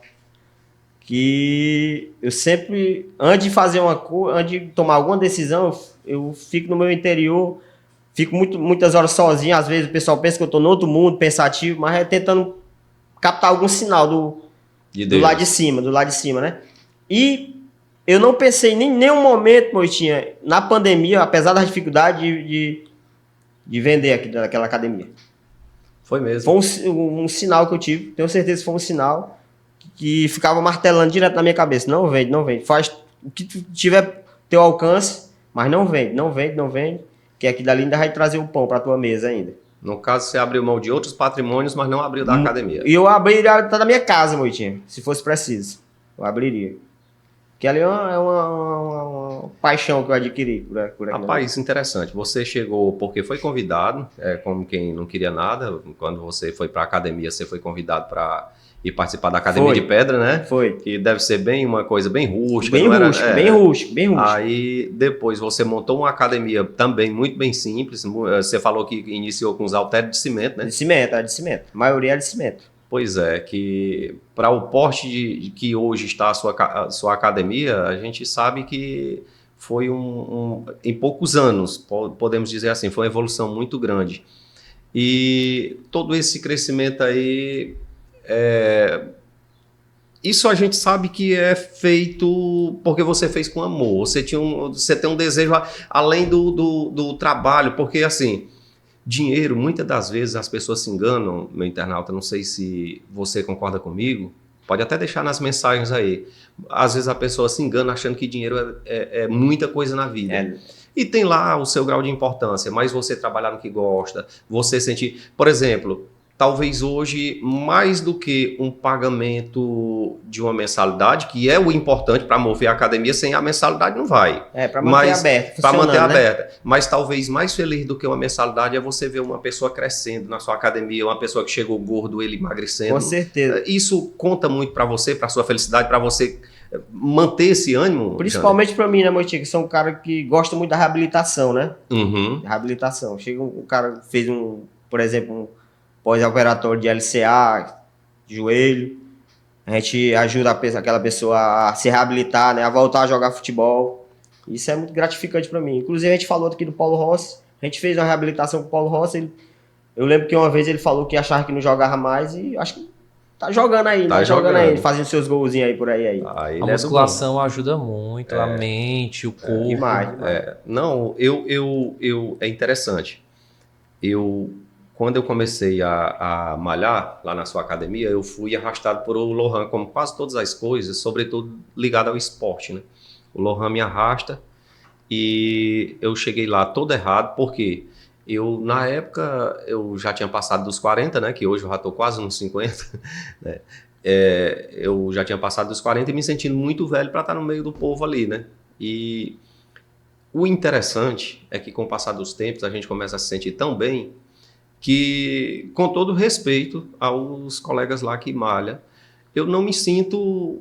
Speaker 2: que eu sempre, antes de tomar alguma decisão, eu fico no meu interior, fico muitas horas sozinho. Às vezes o pessoal pensa que eu estou no outro mundo, pensativo, mas é tentando captar algum sinal do lado de cima, né? E eu não pensei em nenhum momento, Moitinha, na pandemia, apesar da dificuldade de vender aquela academia.
Speaker 1: Foi mesmo?
Speaker 2: Foi um sinal que eu tive, tenho certeza que foi um sinal que ficava martelando direto na minha cabeça. Não vende. Faz o que tu tiver teu alcance, mas não vende. Que aqui dali ainda vai trazer o pão para tua mesa ainda.
Speaker 1: No caso, você abriu mão de outros patrimônios, mas não abriu da academia.
Speaker 2: E eu abriria da minha casa, Moitinha, se fosse preciso. Eu abriria. Que ali é uma paixão que eu adquiri por aquilo.
Speaker 1: Rapaz, interessante. Você chegou porque foi convidado, como quem não queria nada. Quando você foi para a academia, você foi convidado para ir participar da Academia de Pedra, né?
Speaker 2: Foi.
Speaker 1: Que deve ser uma coisa bem rústica.
Speaker 2: Bem rústico, bem rústico, bem rústico.
Speaker 1: Aí, depois, você montou uma academia também muito bem simples. Você falou que iniciou com os halteres de cimento, né?
Speaker 2: De cimento. A maioria é de cimento.
Speaker 1: Pois é, que para o porte de que hoje está a sua academia, a gente sabe que foi em poucos anos, podemos dizer assim, foi uma evolução muito grande. E todo esse crescimento aí, isso a gente sabe que é feito porque você fez com amor, você tem um desejo além do trabalho, porque assim... Dinheiro, muitas das vezes as pessoas se enganam, meu internauta, não sei se você concorda comigo, pode até deixar nas mensagens aí. Às vezes a pessoa se engana achando que dinheiro é muita coisa na vida. E tem lá o seu grau de importância, mas você trabalhar no que gosta, você sentir... Por exemplo, talvez hoje, mais do que um pagamento de uma mensalidade, que é o importante para mover a academia, sem a mensalidade não vai.
Speaker 2: Para manter aberta.
Speaker 1: Para manter aberta. Mas talvez mais feliz do que uma mensalidade é você ver uma pessoa crescendo na sua academia, uma pessoa que chegou gordo, ele emagrecendo.
Speaker 2: Com certeza.
Speaker 1: Isso conta muito para você, para sua felicidade, para você manter esse ânimo?
Speaker 2: Principalmente para mim, né, Moitinho, que sou um cara que gosta muito da reabilitação, né?
Speaker 1: Uhum.
Speaker 2: Reabilitação. Chega um cara fez por exemplo, pós-operatório de LCA, joelho, a gente ajuda aquela pessoa a se reabilitar, né, a voltar a jogar futebol. Isso é muito gratificante para mim. Inclusive, a gente falou aqui do Paulo Rossi, a gente fez uma reabilitação com o Paulo Rossi, eu lembro que uma vez ele falou que achava que não jogava mais e acho que tá jogando aí,
Speaker 1: tá
Speaker 2: né?
Speaker 1: Jogando
Speaker 2: aí, fazendo seus golzinhos aí por aí.
Speaker 3: A musculação ajuda muito, a mente, o corpo.
Speaker 2: Demais.
Speaker 1: Não, é interessante. Quando eu comecei a malhar lá na sua academia, eu fui arrastado por o Lohan, como quase todas as coisas, sobretudo ligado ao esporte, né? O Lohan me arrasta e eu cheguei lá todo errado, porque na época, eu já tinha passado dos 40, né? Que hoje eu já estou quase nos 50, né? Eu já tinha passado dos 40 e me sentindo muito velho para estar no meio do povo ali, né? E o interessante é que com o passar dos tempos, a gente começa a se sentir tão bem que, com todo respeito aos colegas lá que malham, eu não me sinto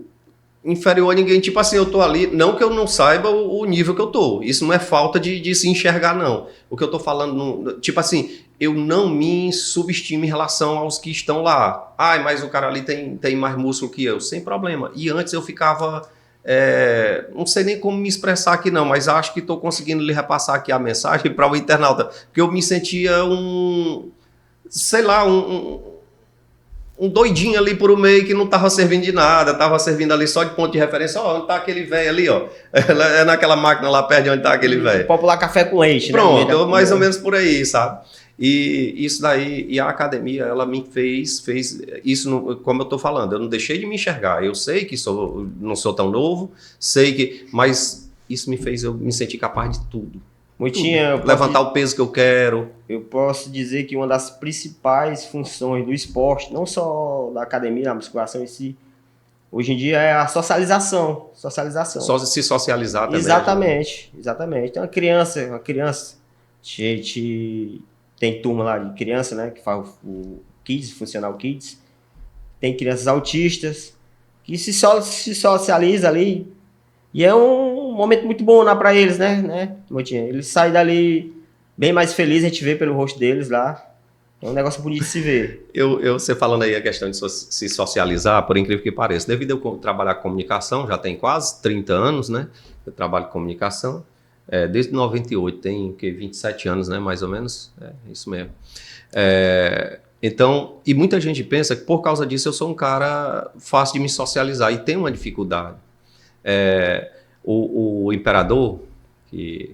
Speaker 1: inferior a ninguém. Tipo assim, eu tô ali, não que eu não saiba o nível que eu tô, isso não é falta de se enxergar, não. O que eu tô falando, tipo assim, eu não me subestimo em relação aos que estão lá. Mas o cara ali tem mais músculo que eu, sem problema. E antes eu ficava... não sei nem como me expressar aqui não, mas acho que estou conseguindo lhe repassar aqui a mensagem para o internauta, porque eu me sentia um doidinho ali por um meio que não estava servindo de nada, estava servindo ali só de ponto de referência. Onde está aquele velho ali, ó? É naquela máquina lá perto de onde está aquele velho.
Speaker 2: Popular café com leite,
Speaker 1: Pronto, né? Mais ou menos por aí, sabe? E isso daí, e a academia, ela me fez isso, como eu estou falando, eu não deixei de me enxergar. Eu sei que não sou tão novo, mas isso me fez eu me sentir capaz de tudo. Levantar o peso que eu quero.
Speaker 2: Eu posso dizer que uma das principais funções do esporte, não só da academia, da musculação em si, hoje em dia é a socialização.
Speaker 1: Só se socializar também.
Speaker 2: Exatamente. Então, uma criança, tem turma lá de criança, né, que faz o Kids, Funcional Kids. Tem crianças autistas que se socializa ali. E é um momento muito bom lá para eles, né, Moitinho? Eles saem dali bem mais felizes, a gente vê pelo rosto deles lá. É um negócio bonito de se ver.
Speaker 1: Você falando aí a questão de se socializar, por incrível que pareça, devido a eu trabalhar com comunicação, já tem quase 30 anos, né? Eu trabalho com comunicação. Desde 98, tem 27 anos, né, mais ou menos, isso mesmo. Então, e muita gente pensa que por causa disso eu sou um cara fácil de me socializar e tenho uma dificuldade. O Imperador,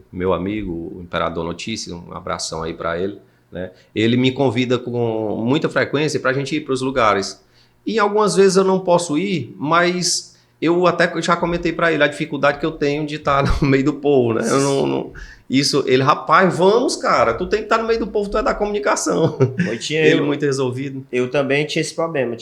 Speaker 1: meu amigo, o Imperador Notícias, um abração aí para ele, né, ele me convida com muita frequência para a gente ir para os lugares. E algumas vezes eu não posso ir, mas... Eu até já comentei para ele a dificuldade que eu tenho de estar no meio do povo, né? Ele, rapaz, vamos, cara, tu tem que estar no meio do povo, tu é da comunicação. Ele muito resolvido.
Speaker 2: Eu também tinha esse problema.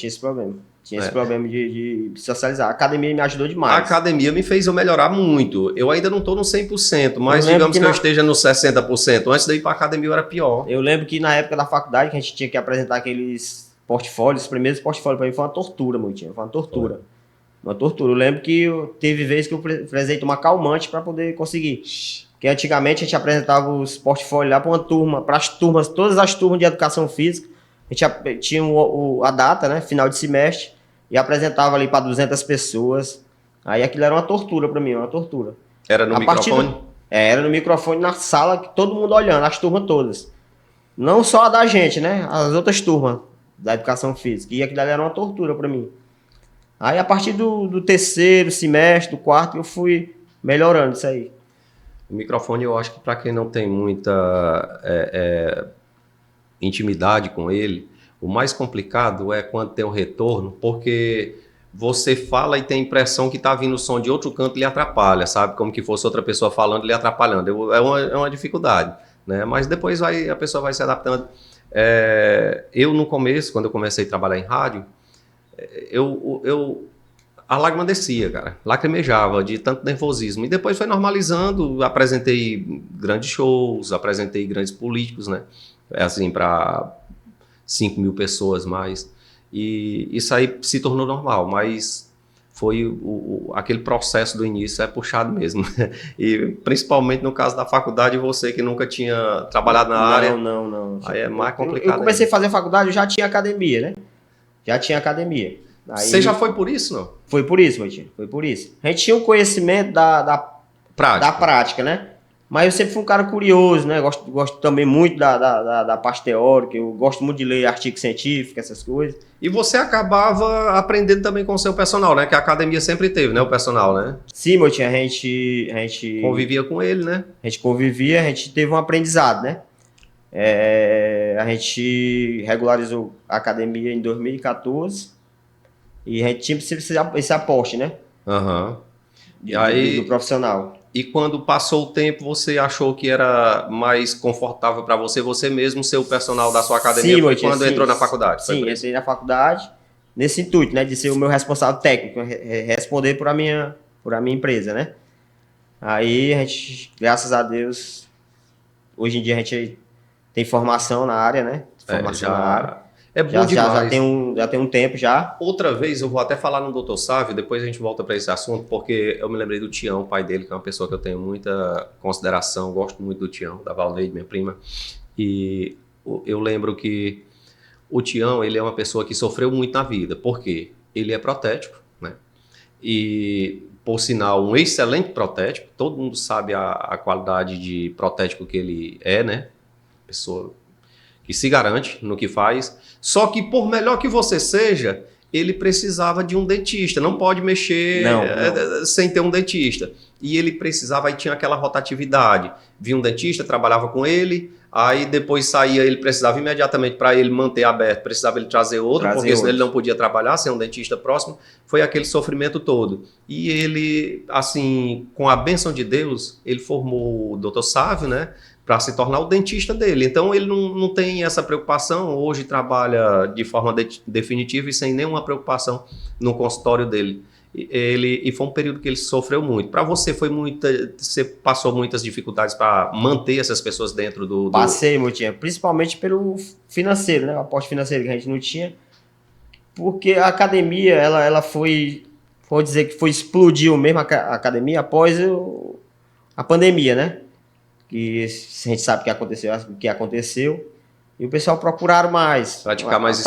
Speaker 2: Tinha esse problema de socializar. A academia me ajudou demais.
Speaker 1: A academia me fez eu melhorar muito. Eu ainda não estou no 100%, mas
Speaker 2: Eu lembro
Speaker 1: digamos que eu
Speaker 2: que
Speaker 1: esteja no 60%. Antes de ir para a academia eu era pior.
Speaker 2: Eu lembro que na época da faculdade, que a gente tinha que apresentar aqueles portfólios, os primeiros portfólios para mim foi uma tortura, Moitinho. Foi uma tortura. Uma tortura. Eu lembro que teve vezes que eu precisei tomar calmante para poder conseguir. Porque antigamente a gente apresentava os portfólios lá para uma turma, para as turmas, todas as turmas de educação física. A gente tinha a data, né, final de semestre, e apresentava ali para 200 pessoas. Aí aquilo era uma tortura para mim, uma tortura.
Speaker 1: Era no microfone?
Speaker 2: Era no microfone, na sala, que todo mundo olhando, as turmas todas. Não só a da gente, né, as outras turmas da educação física. E aquilo ali era uma tortura para mim. Aí a partir do terceiro semestre, do quarto, eu fui melhorando isso aí.
Speaker 1: O microfone, eu acho que para quem não tem muita intimidade com ele, o mais complicado é quando tem o retorno, porque você fala e tem a impressão que está vindo o som de outro canto e lhe atrapalha, sabe? Como que fosse outra pessoa falando e lhe atrapalhando. É uma dificuldade, né? Mas depois a pessoa vai se adaptando. Eu, no começo, quando eu comecei a trabalhar em rádio, a lágrima descia, cara. Lacrimejava de tanto nervosismo. E depois foi normalizando. Apresentei grandes shows, apresentei grandes políticos, né? Assim, para 5.000 pessoas mais. E isso aí se tornou normal, mas foi aquele processo do início puxado mesmo. E principalmente no caso da faculdade, você que nunca tinha trabalhado na área.
Speaker 2: Não.
Speaker 1: Aí é mais complicado.
Speaker 2: Eu comecei a fazer faculdade, eu já tinha academia, né? Já tinha academia. Aí,
Speaker 1: você já foi por isso, não?
Speaker 2: Foi por isso, Moitinho. Foi por isso. A gente tinha um conhecimento da prática, né? Mas eu sempre fui um cara curioso, né? Gosto também muito da parte teórica, eu gosto muito de ler artigo científico, essas coisas.
Speaker 1: E você acabava aprendendo também com o seu personal, né? Que a academia sempre teve, né? O personal, né?
Speaker 2: Sim, Moitinho, a gente
Speaker 1: convivia com ele, né?
Speaker 2: A gente convivia, a gente teve um aprendizado, né? A gente regularizou a academia em 2014 e a gente tinha esse aporte, né?
Speaker 1: Aham. E aí,
Speaker 2: do profissional.
Speaker 1: E quando passou o tempo, você achou que era mais confortável para você mesmo ser o personal da sua academia?
Speaker 2: Sim,
Speaker 1: foi
Speaker 2: Moitinho,
Speaker 1: quando entrou na faculdade?
Speaker 2: Sim, entrei na faculdade nesse intuito, né? De ser o meu responsável técnico, responder por a minha empresa, né? Aí a gente, graças a Deus, hoje em dia a gente tem formação na área, né? Formação na área.
Speaker 1: É bom demais.
Speaker 2: Já tem um tempo já.
Speaker 1: Outra vez, eu vou até falar no Dr. Sávio, depois a gente volta para esse assunto, porque eu me lembrei do Tião, o pai dele, que é uma pessoa que eu tenho muita consideração, gosto muito do Tião, da Valdeide, minha prima. E eu lembro que o Tião, ele é uma pessoa que sofreu muito na vida. Por quê? Ele é protético, né? E, por sinal, um excelente protético. Todo mundo sabe a qualidade de protético que ele é, né? Pessoa que se garante no que faz. Só que, por melhor que você seja, ele precisava de um dentista. Não pode mexer sem ter um dentista. E ele precisava, aí tinha aquela rotatividade. Vinha um dentista, trabalhava com ele, aí depois saía, ele precisava imediatamente, para ele manter aberto, precisava ele trazer outro, porque senão ele não podia trabalhar sem um dentista próximo. Foi aquele sofrimento todo. E ele, assim, com a bênção de Deus, ele formou o Dr. Sávio, né? Para se tornar o dentista dele. Então ele não tem essa preocupação, hoje trabalha de forma definitiva e sem nenhuma preocupação no consultório dele. E foi um período que ele sofreu muito. Para você você passou muitas dificuldades para manter essas pessoas dentro do...
Speaker 2: Passei, Moitinho, principalmente pelo financeiro, né? O aporte financeiro que a gente não tinha, porque a academia, ela foi, vou dizer que explodiu mesmo a academia após a pandemia, né? Que a gente sabe o que aconteceu, e o pessoal procuraram praticar mais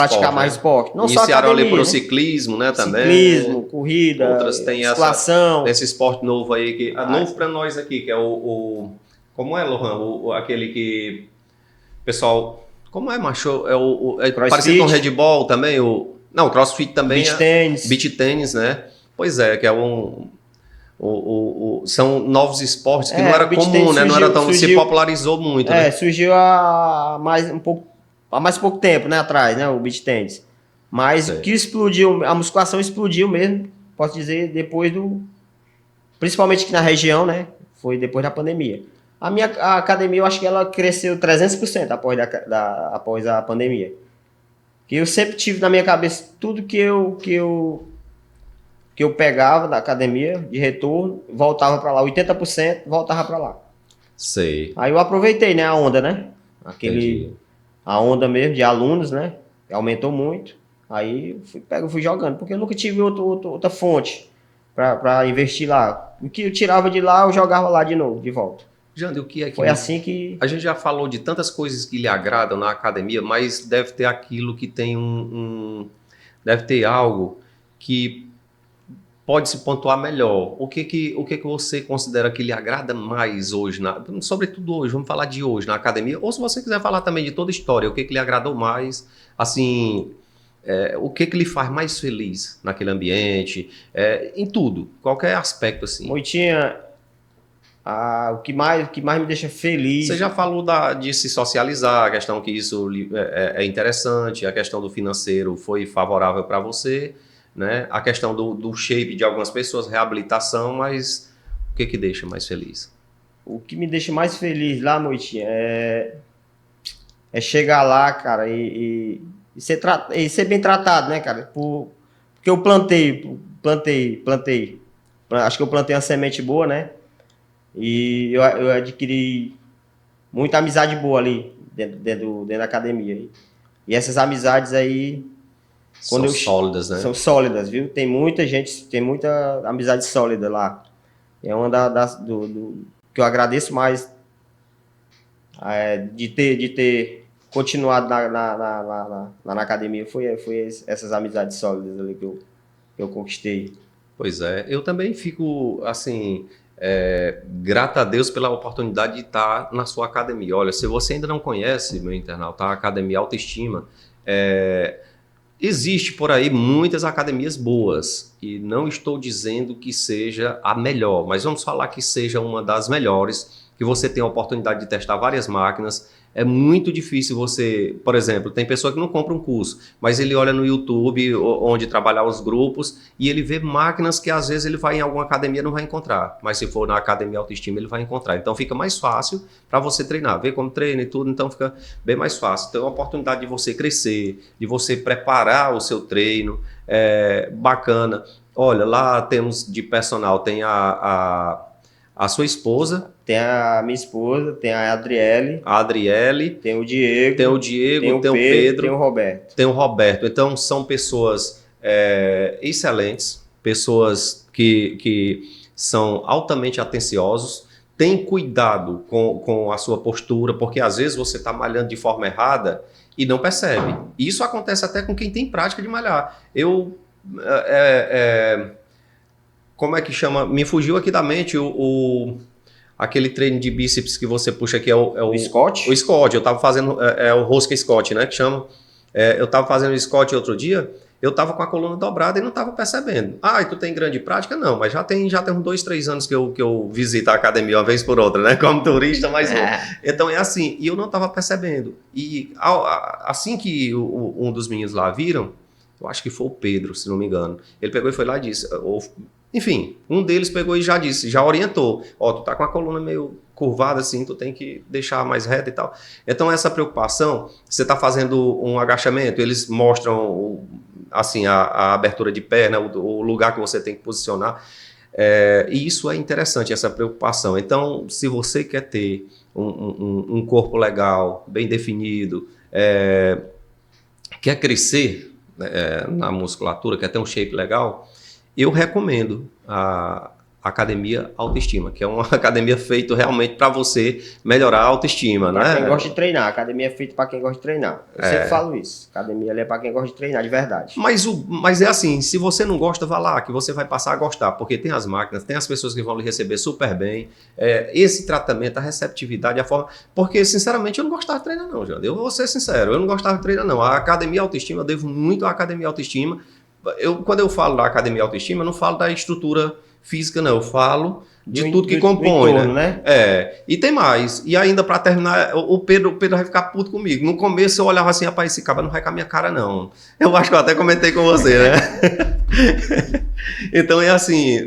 Speaker 2: esporte. Não
Speaker 1: iniciaram
Speaker 2: só academia,
Speaker 1: ali para o ciclismo, né, também.
Speaker 2: Ciclismo, corrida,
Speaker 1: outras tem
Speaker 2: musculação.
Speaker 1: Esse esporte novo aí, que novo para nós aqui, que é como é, Lohan? Aquele que pessoal, como é, macho? Parecido com o Red Bull também, não, CrossFit também. Beach tênis, né? Pois é, que é são novos esportes que não era comum, né? Não era tão, se popularizou muito. Né?
Speaker 2: Surgiu há mais pouco tempo, né, atrás, né, o beach tennis. Mas o que explodiu, a musculação explodiu mesmo, posso dizer, principalmente aqui na região, né? Foi depois da pandemia. A academia, eu acho que ela cresceu 300% após a pandemia. Que eu sempre tive na minha cabeça tudo que eu pegava da academia de retorno, voltava para lá, 80% voltava para lá.
Speaker 1: Sei.
Speaker 2: Aí eu aproveitei, né, a onda, né?
Speaker 1: Entendi.
Speaker 2: A onda mesmo de alunos, né? Aumentou muito. Aí eu fui jogando, porque eu nunca tive outra fonte para investir lá. O que eu tirava de lá, eu jogava lá de novo, de volta.
Speaker 1: Jandro, o que é que
Speaker 2: Foi assim que...
Speaker 1: A gente já falou de tantas coisas que lhe agradam na academia, mas deve ter aquilo que tem deve ter algo que pode se pontuar melhor. O que que você considera que lhe agrada mais hoje, sobretudo hoje, vamos falar de hoje na academia, ou se você quiser falar também de toda a história, o que que lhe agradou mais, assim, o que que lhe faz mais feliz naquele ambiente, em tudo, qualquer aspecto assim.
Speaker 2: Moitinha, o que mais me deixa feliz...
Speaker 1: Você já falou de se socializar, a questão que isso é interessante, a questão do financeiro foi favorável para você, né? A questão do shape de algumas pessoas, reabilitação, mas o que que deixa mais feliz?
Speaker 2: O que me deixa mais feliz lá, Moitinha, é chegar lá, cara, e ser bem tratado, né, cara? Porque eu plantei. Acho que eu plantei uma semente boa, né? E eu adquiri muita amizade boa ali dentro da academia. E essas amizades aí...
Speaker 1: São sólidas, né?
Speaker 2: São sólidas, viu? Tem muita gente, tem muita amizade sólida lá. É uma que eu agradeço mais de ter continuado na academia. Foi essas amizades sólidas ali que eu conquistei.
Speaker 1: Pois é, eu também fico, assim, grato a Deus pela oportunidade de estar na sua academia. Olha, se você ainda não conhece, meu internauta, a Academia Autoestima, existe por aí muitas academias boas e não estou dizendo que seja a melhor, mas vamos falar que seja uma das melhores, que você tem a oportunidade de testar várias máquinas. É muito difícil você, por exemplo, tem pessoa que não compra um curso, mas ele olha no YouTube onde trabalhar os grupos e ele vê máquinas que às vezes ele vai em alguma academia e não vai encontrar, mas se for na Academia Autoestima ele vai encontrar. Então fica mais fácil para você treinar, ver como treina e tudo, então fica bem mais fácil. Então é uma oportunidade de você crescer, de você preparar o seu treino, bacana. Olha, lá temos de personal, tem a sua esposa.
Speaker 2: Tem a minha esposa, tem a Adriele. Tem o Diego.
Speaker 1: Tem o Pedro.
Speaker 2: Tem o Roberto.
Speaker 1: Tem o Roberto. Então, são pessoas excelentes, pessoas que são altamente atenciosos, têm cuidado com a sua postura, porque às vezes você está malhando de forma errada e não percebe. E isso acontece até com quem tem prática de malhar. Como é que chama? Me fugiu aqui da mente aquele treino de bíceps que você puxa aqui, o
Speaker 2: Scott?
Speaker 1: O Scott, eu tava fazendo, o rosca Scott, né, que chama. Eu tava fazendo o Scott outro dia, eu tava com a coluna dobrada e não tava percebendo. E tu tem grande prática? Não, mas já tem uns 2, 3 anos que eu visito a academia uma vez por outra, né, como turista, mas... Então é assim, e eu não tava percebendo. E assim que um dos meninos lá viram, eu acho que foi o Pedro, se não me engano, ele pegou e foi lá e disse... Enfim, um deles pegou e já disse, já orientou. Tu tá com a coluna meio curvada assim, tu tem que deixar mais reta e tal. Então essa preocupação, você tá fazendo um agachamento, eles mostram assim a abertura de perna, o lugar que você tem que posicionar. E isso é interessante, essa preocupação. Então, se você quer ter um corpo legal, bem definido, quer crescer na musculatura, quer ter um shape legal, eu recomendo a Academia Autoestima, que é uma academia feita realmente para você melhorar a autoestima, né?
Speaker 2: Para quem gosta de treinar. A academia é feita para quem gosta de treinar. Eu sempre falo isso. A academia ali é para quem gosta de treinar, de verdade.
Speaker 1: Mas é assim, se você não gosta, vá lá, que você vai passar a gostar, porque tem as máquinas, tem as pessoas que vão lhe receber super bem. Esse tratamento, a receptividade, a forma... Porque, sinceramente, eu não gostava de treinar não, Jânio. Eu vou ser sincero, eu não gostava de treinar não. A Academia Autoestima, eu devo muito à Academia Autoestima. Quando eu falo da Academia Autoestima, eu não falo da estrutura física, não. Eu falo de tudo que compõe,
Speaker 2: entorno, né?
Speaker 1: E tem mais. E ainda para terminar, o Pedro vai ficar puto comigo. No começo eu olhava assim, rapaz, esse cara não vai com a minha cara, não. Eu acho que eu até comentei com você, né? Então é assim,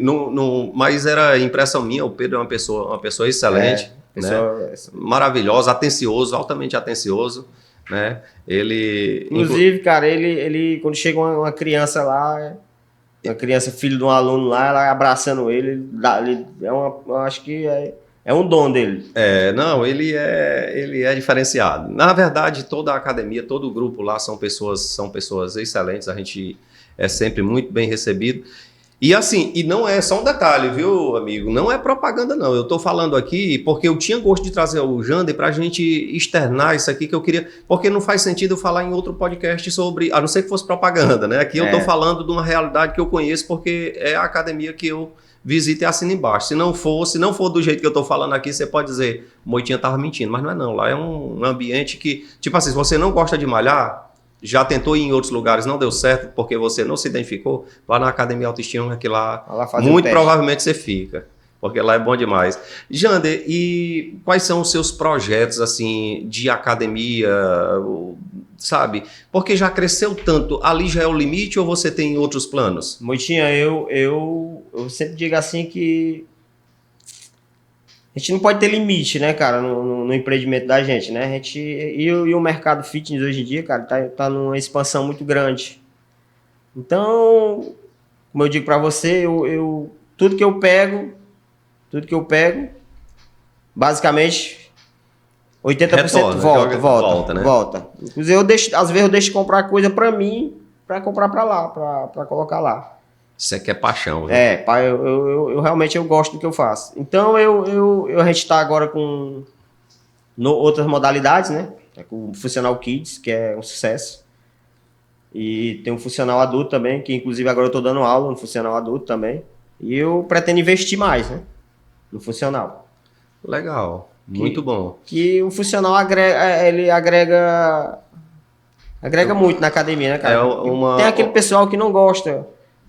Speaker 1: mas era impressão minha, o Pedro é uma pessoa excelente, né? Maravilhosa, atencioso, altamente atencioso. né? Ele...
Speaker 2: Inclusive, cara, ele quando chega uma criança lá, uma criança, filho de um aluno lá, ela abraçando eu acho que é um dom dele.
Speaker 1: Não, ele é diferenciado. Na verdade, toda a academia, todo o grupo lá são pessoas excelentes, a gente é sempre muito bem recebido. E assim, e não é só um detalhe, viu, amigo? Não é propaganda, não. Eu tô falando aqui porque eu tinha gosto de trazer o Jander pra gente externar isso aqui que eu queria, porque não faz sentido eu falar em outro podcast sobre, a não ser que fosse propaganda, né? Aqui eu tô falando de uma realidade que eu conheço porque é a academia que eu visito e assino embaixo. Se não for do jeito que eu tô falando aqui, você pode dizer, Moitinha tava mentindo, mas não é não. Lá é um ambiente que, tipo assim, se você não gosta de malhar, já tentou ir em outros lugares, não deu certo porque você não se identificou, vá na Academia Autoestima que lá muito provavelmente você fica, porque lá é bom demais. Jander, e quais são os seus projetos assim de academia, sabe? Porque já cresceu tanto, ali já é o limite ou você tem outros planos?
Speaker 2: Moitinha, eu sempre digo assim que a gente não pode ter limite, né, cara, no empreendimento da gente, né? E o mercado fitness hoje em dia, cara, tá numa expansão muito grande. Então, como eu digo pra você, tudo que eu pego, basicamente 80% volta, né? Volta. Inclusive, às vezes eu deixo de comprar coisa pra mim, pra comprar pra lá, pra colocar lá.
Speaker 1: Isso aqui é paixão, né?
Speaker 2: Pai, eu realmente gosto do que eu faço. Então, a gente está agora com outras modalidades, né? Com o Funcional Kids, que é um sucesso. E tem um Funcional Adulto também, que inclusive agora eu estou dando aula no Funcional Adulto também. E eu pretendo investir mais, né? No Funcional.
Speaker 1: Legal, muito bom.
Speaker 2: Que o Funcional agrega muito na academia, né, cara? Tem aquele pessoal que não gosta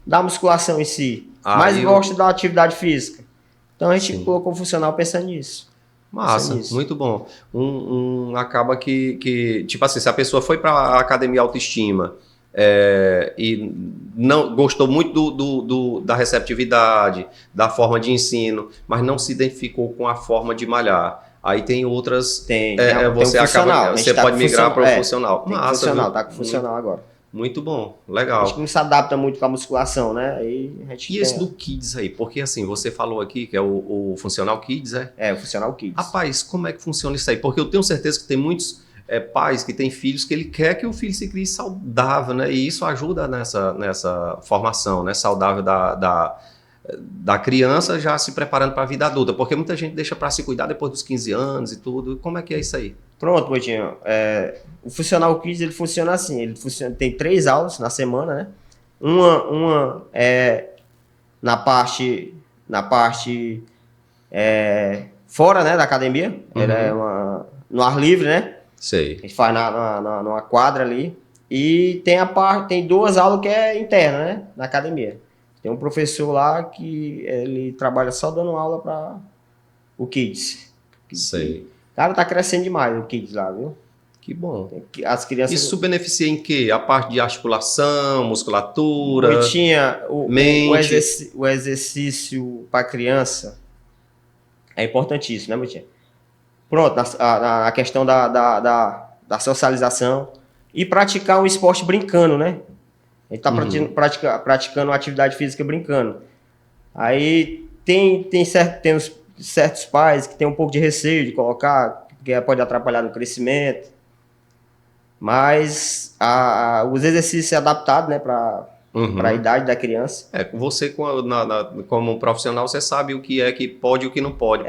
Speaker 2: da musculação em si, mas gosta da atividade física. Então a gente colocou o Funcional pensando nisso.
Speaker 1: Massa, muito bom. Acaba que, tipo assim, se a pessoa foi para a Academia Autoestima e não gostou muito da receptividade, da forma de ensino, mas não se identificou com a forma de malhar. Aí tem outras. Você pode migrar para o funcional.
Speaker 2: Massa, funcional, tá com o funcional agora.
Speaker 1: Muito bom, legal.
Speaker 2: Acho que não se adapta muito com a musculação, né?
Speaker 1: Esse do Kids aí? Porque assim, você falou aqui que é o Funcional Kids, é?
Speaker 2: O Funcional Kids.
Speaker 1: Rapaz, como é que funciona isso aí? Porque eu tenho certeza que tem muitos pais que têm filhos que ele quer que o filho se crie saudável, né? E isso ajuda nessa formação, né? Saudável da criança já se preparando para a vida adulta. Porque muita gente deixa para se cuidar depois dos 15 anos e tudo. Como é que é isso aí?
Speaker 2: Pronto, Moitinho. O Funcional Kids, ele funciona assim. Tem 3 aulas na semana, né? Uma é na parte fora, né, da academia. Ela é no ar livre, né?
Speaker 1: Sei.
Speaker 2: A gente faz numa quadra ali. E tem 2 aulas que é interna, né? Na academia. Tem um professor lá que ele trabalha só dando aula para o Kids.
Speaker 1: Sei.
Speaker 2: Cara, tá crescendo demais o Kids lá, viu?
Speaker 1: Que bom.
Speaker 2: As crianças...
Speaker 1: Isso beneficia em quê? A parte de articulação, musculatura,
Speaker 2: mente? O exercício para criança é importantíssimo, né, Moitinha? Pronto, a questão da socialização e praticar um esporte brincando, né? A gente tá praticando uma atividade física brincando. Aí tem os certos pais que tem um pouco de receio de colocar, porque pode atrapalhar no crescimento. Mas os exercícios é adaptado, né, para a idade da criança.
Speaker 1: Você como profissional, você sabe o que é que pode e o que não pode.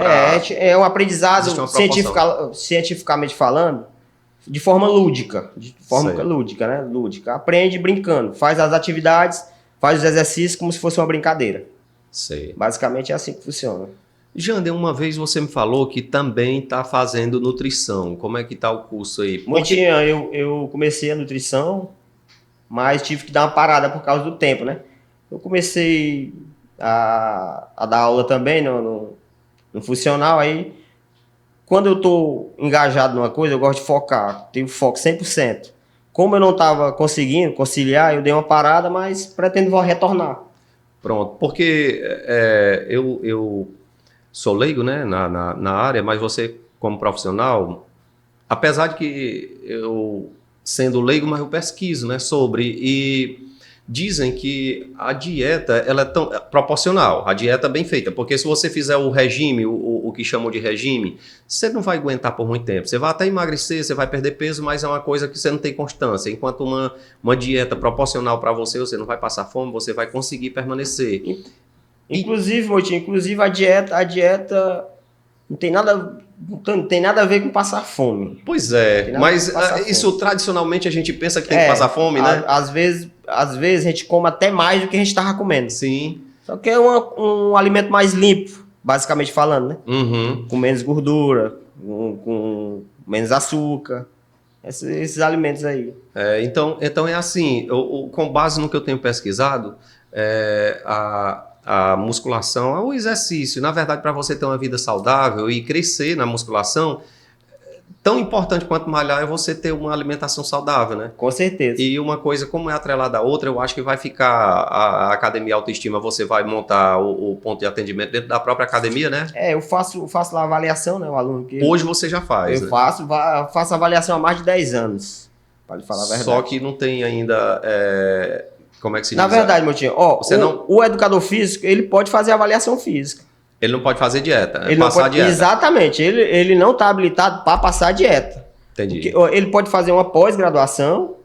Speaker 2: É um aprendizado cientificamente falando, de forma lúdica. Né? Lúdica. Aprende brincando, faz as atividades, faz os exercícios como se fosse uma brincadeira.
Speaker 1: Sei.
Speaker 2: Basicamente é assim que funciona.
Speaker 1: Jander, uma vez você me falou que também está fazendo nutrição. Como é que está o curso aí?
Speaker 2: Moitinha, eu comecei a nutrição, mas tive que dar uma parada por causa do tempo, né? Eu comecei a dar aula também no funcional, aí quando eu estou engajado numa coisa, eu gosto de focar, tenho foco 100%. Como eu não estava conseguindo conciliar, eu dei uma parada, mas pretendo retornar.
Speaker 1: Pronto, porque eu sou leigo, né, na área, mas você, como profissional, apesar de que eu, sendo leigo, mas eu pesquiso, né, sobre, e dizem que a dieta, ela é tão proporcional, a dieta bem feita, porque se você fizer o regime, o que chamam de regime, você não vai aguentar por muito tempo, você vai até emagrecer, você vai perder peso, mas é uma coisa que você não tem constância, enquanto uma dieta proporcional para você, você não vai passar fome, você vai conseguir permanecer.
Speaker 2: Inclusive, Motinho, a dieta não tem nada a ver com passar fome.
Speaker 1: Pois é, mas isso tradicionalmente a gente pensa que tem que passar fome, né?
Speaker 2: Às vezes a gente come até mais do que a gente estava comendo.
Speaker 1: Sim.
Speaker 2: Só que é um alimento mais limpo, basicamente falando, né?
Speaker 1: Uhum.
Speaker 2: Com menos gordura, com menos açúcar. Esses alimentos aí.
Speaker 1: Então é assim, com base no que eu tenho pesquisado, a musculação é um exercício. Na verdade, para você ter uma vida saudável e crescer na musculação, tão importante quanto malhar é você ter uma alimentação saudável, né?
Speaker 2: Com certeza.
Speaker 1: E uma coisa, como é atrelada à outra, eu acho que vai ficar a Academia Autoestima, você vai montar o ponto de atendimento dentro da própria academia, né?
Speaker 2: Eu faço lá a avaliação, né? O aluno que...
Speaker 1: Hoje você já faz,
Speaker 2: Eu faço avaliação há mais de 10 anos, para falar a verdade.
Speaker 1: Só que não tem ainda... como é que se diz?
Speaker 2: Na verdade, meu tio, o educador físico, ele pode fazer avaliação física.
Speaker 1: Ele não pode fazer dieta,
Speaker 2: ele
Speaker 1: passar
Speaker 2: pode,
Speaker 1: dieta.
Speaker 2: Exatamente, ele não está habilitado para passar dieta.
Speaker 1: Entendi.
Speaker 2: Porque ele pode fazer uma pós-graduação,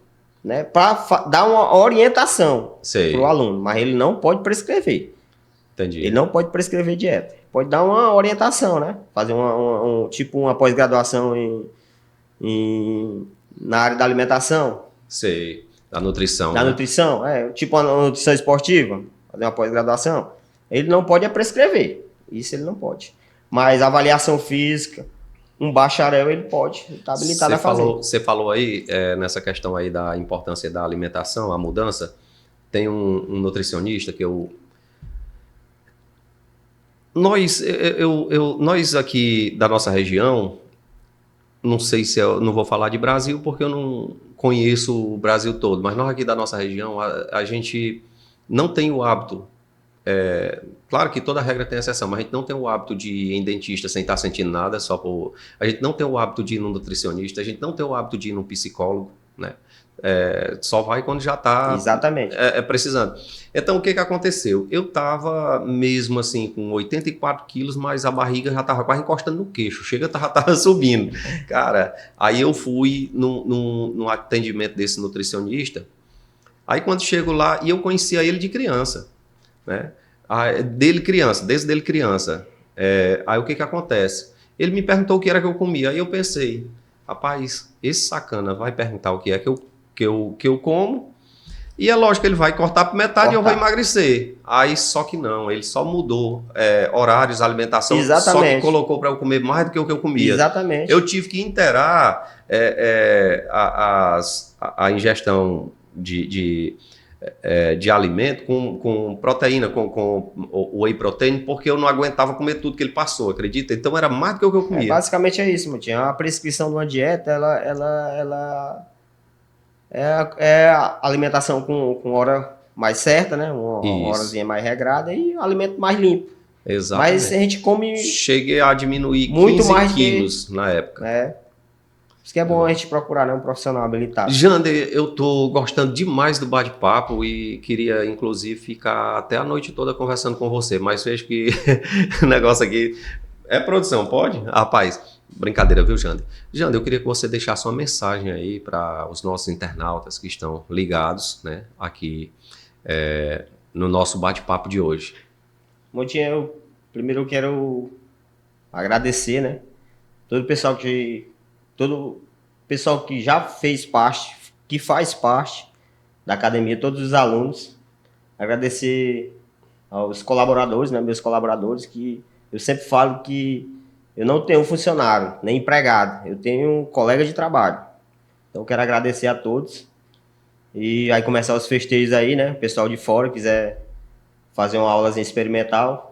Speaker 2: né, para dar uma orientação para o aluno, mas ele não pode prescrever.
Speaker 1: Entendi.
Speaker 2: Ele não pode prescrever dieta. Pode dar uma orientação, né? Fazer tipo uma pós-graduação na área da alimentação.
Speaker 1: Sei. Da nutrição.
Speaker 2: Da nutrição, tipo uma nutrição esportiva, fazer uma pós-graduação. Ele não pode prescrever. Isso ele não pode. Mas avaliação física, um bacharel ele pode, está habilitado a fazer.
Speaker 1: Você falou aí, nessa questão aí da importância da alimentação, a mudança. Tem um nutricionista que nós aqui da nossa região, não sei se eu não vou falar de Brasil porque eu não conheço o Brasil todo, mas nós aqui da nossa região, a gente não tem o hábito, claro que toda regra tem exceção, mas a gente não tem o hábito de ir em dentista sem estar sentindo nada, a gente não tem o hábito de ir num nutricionista, a gente não tem o hábito de ir num psicólogo, né? Só vai quando já está precisando. Então, o que aconteceu? Eu estava mesmo assim com 84 quilos, mas a barriga já estava quase encostando no queixo, estava subindo. Cara, aí eu fui num atendimento desse nutricionista, aí quando chego lá, e eu conhecia ele de criança, né? Desde ele criança. Aí o que acontece? Ele me perguntou o que era que eu comia, aí eu pensei, rapaz, esse sacana vai perguntar o que é que eu como, e é lógico que ele vai cortar por metade e eu vou emagrecer. Aí só que não, ele só mudou horários, alimentação, só que colocou para eu comer mais do que o que eu comia.
Speaker 2: Exatamente.
Speaker 1: Eu tive que interar a ingestão de alimento com proteína, com whey protein, porque eu não aguentava comer tudo que ele passou, acredita? Então era mais do que o que eu comia.
Speaker 2: Basicamente é isso, Mutinho. A prescrição de uma dieta, ela é a alimentação com hora mais certa, né? Uma horazinha mais regrada e um alimento mais limpo.
Speaker 1: Exatamente.
Speaker 2: Mas a gente come...
Speaker 1: Cheguei a diminuir
Speaker 2: muito
Speaker 1: 15
Speaker 2: mais
Speaker 1: quilos na época.
Speaker 2: Isso que é bom a gente procurar, né, um profissional habilitado.
Speaker 1: Jander, eu tô gostando demais do bate-papo e queria, inclusive, ficar até a noite toda conversando com você, mas vejo que o negócio aqui é produção, pode? Rapaz, brincadeira, viu, Jander? Jander, eu queria que você deixasse uma mensagem aí para os nossos internautas que estão ligados, né, aqui no nosso bate-papo de hoje.
Speaker 2: Montinho, primeiro eu quero agradecer, né, todo o pessoal que já fez parte, que faz parte da academia, todos os alunos. Agradecer aos colaboradores, né, meus colaboradores, que eu sempre falo que eu não tenho funcionário, nem empregado, eu tenho um colega de trabalho. Então eu quero agradecer a todos. E aí começar os festejos aí, né, o pessoal de fora quiser fazer uma aulazinha experimental,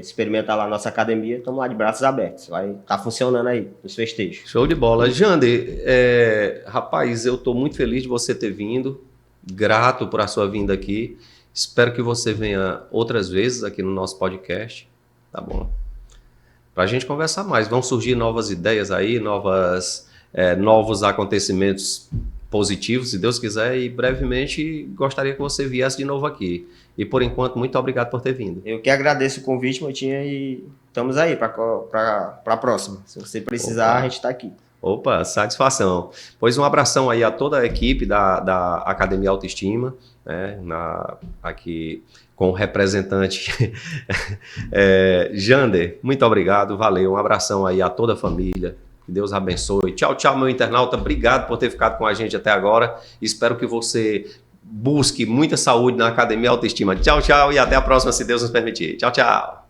Speaker 2: experimentar lá na nossa academia, estamos lá de braços abertos. Vai estar funcionando aí, os festejos.
Speaker 1: Show de bola. Jander, rapaz, eu estou muito feliz de você ter vindo, grato por a sua vinda aqui. Espero que você venha outras vezes aqui no nosso podcast, tá bom? para a gente conversar mais. Vão surgir novas ideias aí, novos acontecimentos positivos, se Deus quiser, e brevemente gostaria que você viesse de novo aqui. E por enquanto, muito obrigado por ter vindo.
Speaker 2: Eu que agradeço o convite, Motinha, e estamos aí para a próxima. Se você precisar,
Speaker 1: Opa.
Speaker 2: a gente está aqui.
Speaker 1: Opa, satisfação. Pois um abração aí a toda a equipe da Academia Autoestima, né, aqui com o representante Jander, muito obrigado, valeu, um abração aí a toda a família, que Deus abençoe. Tchau, tchau, meu internauta, obrigado por ter ficado com a gente até agora, espero que você busque muita saúde na Academia Autoestima. Tchau, tchau e até a próxima, se Deus nos permitir. Tchau, tchau.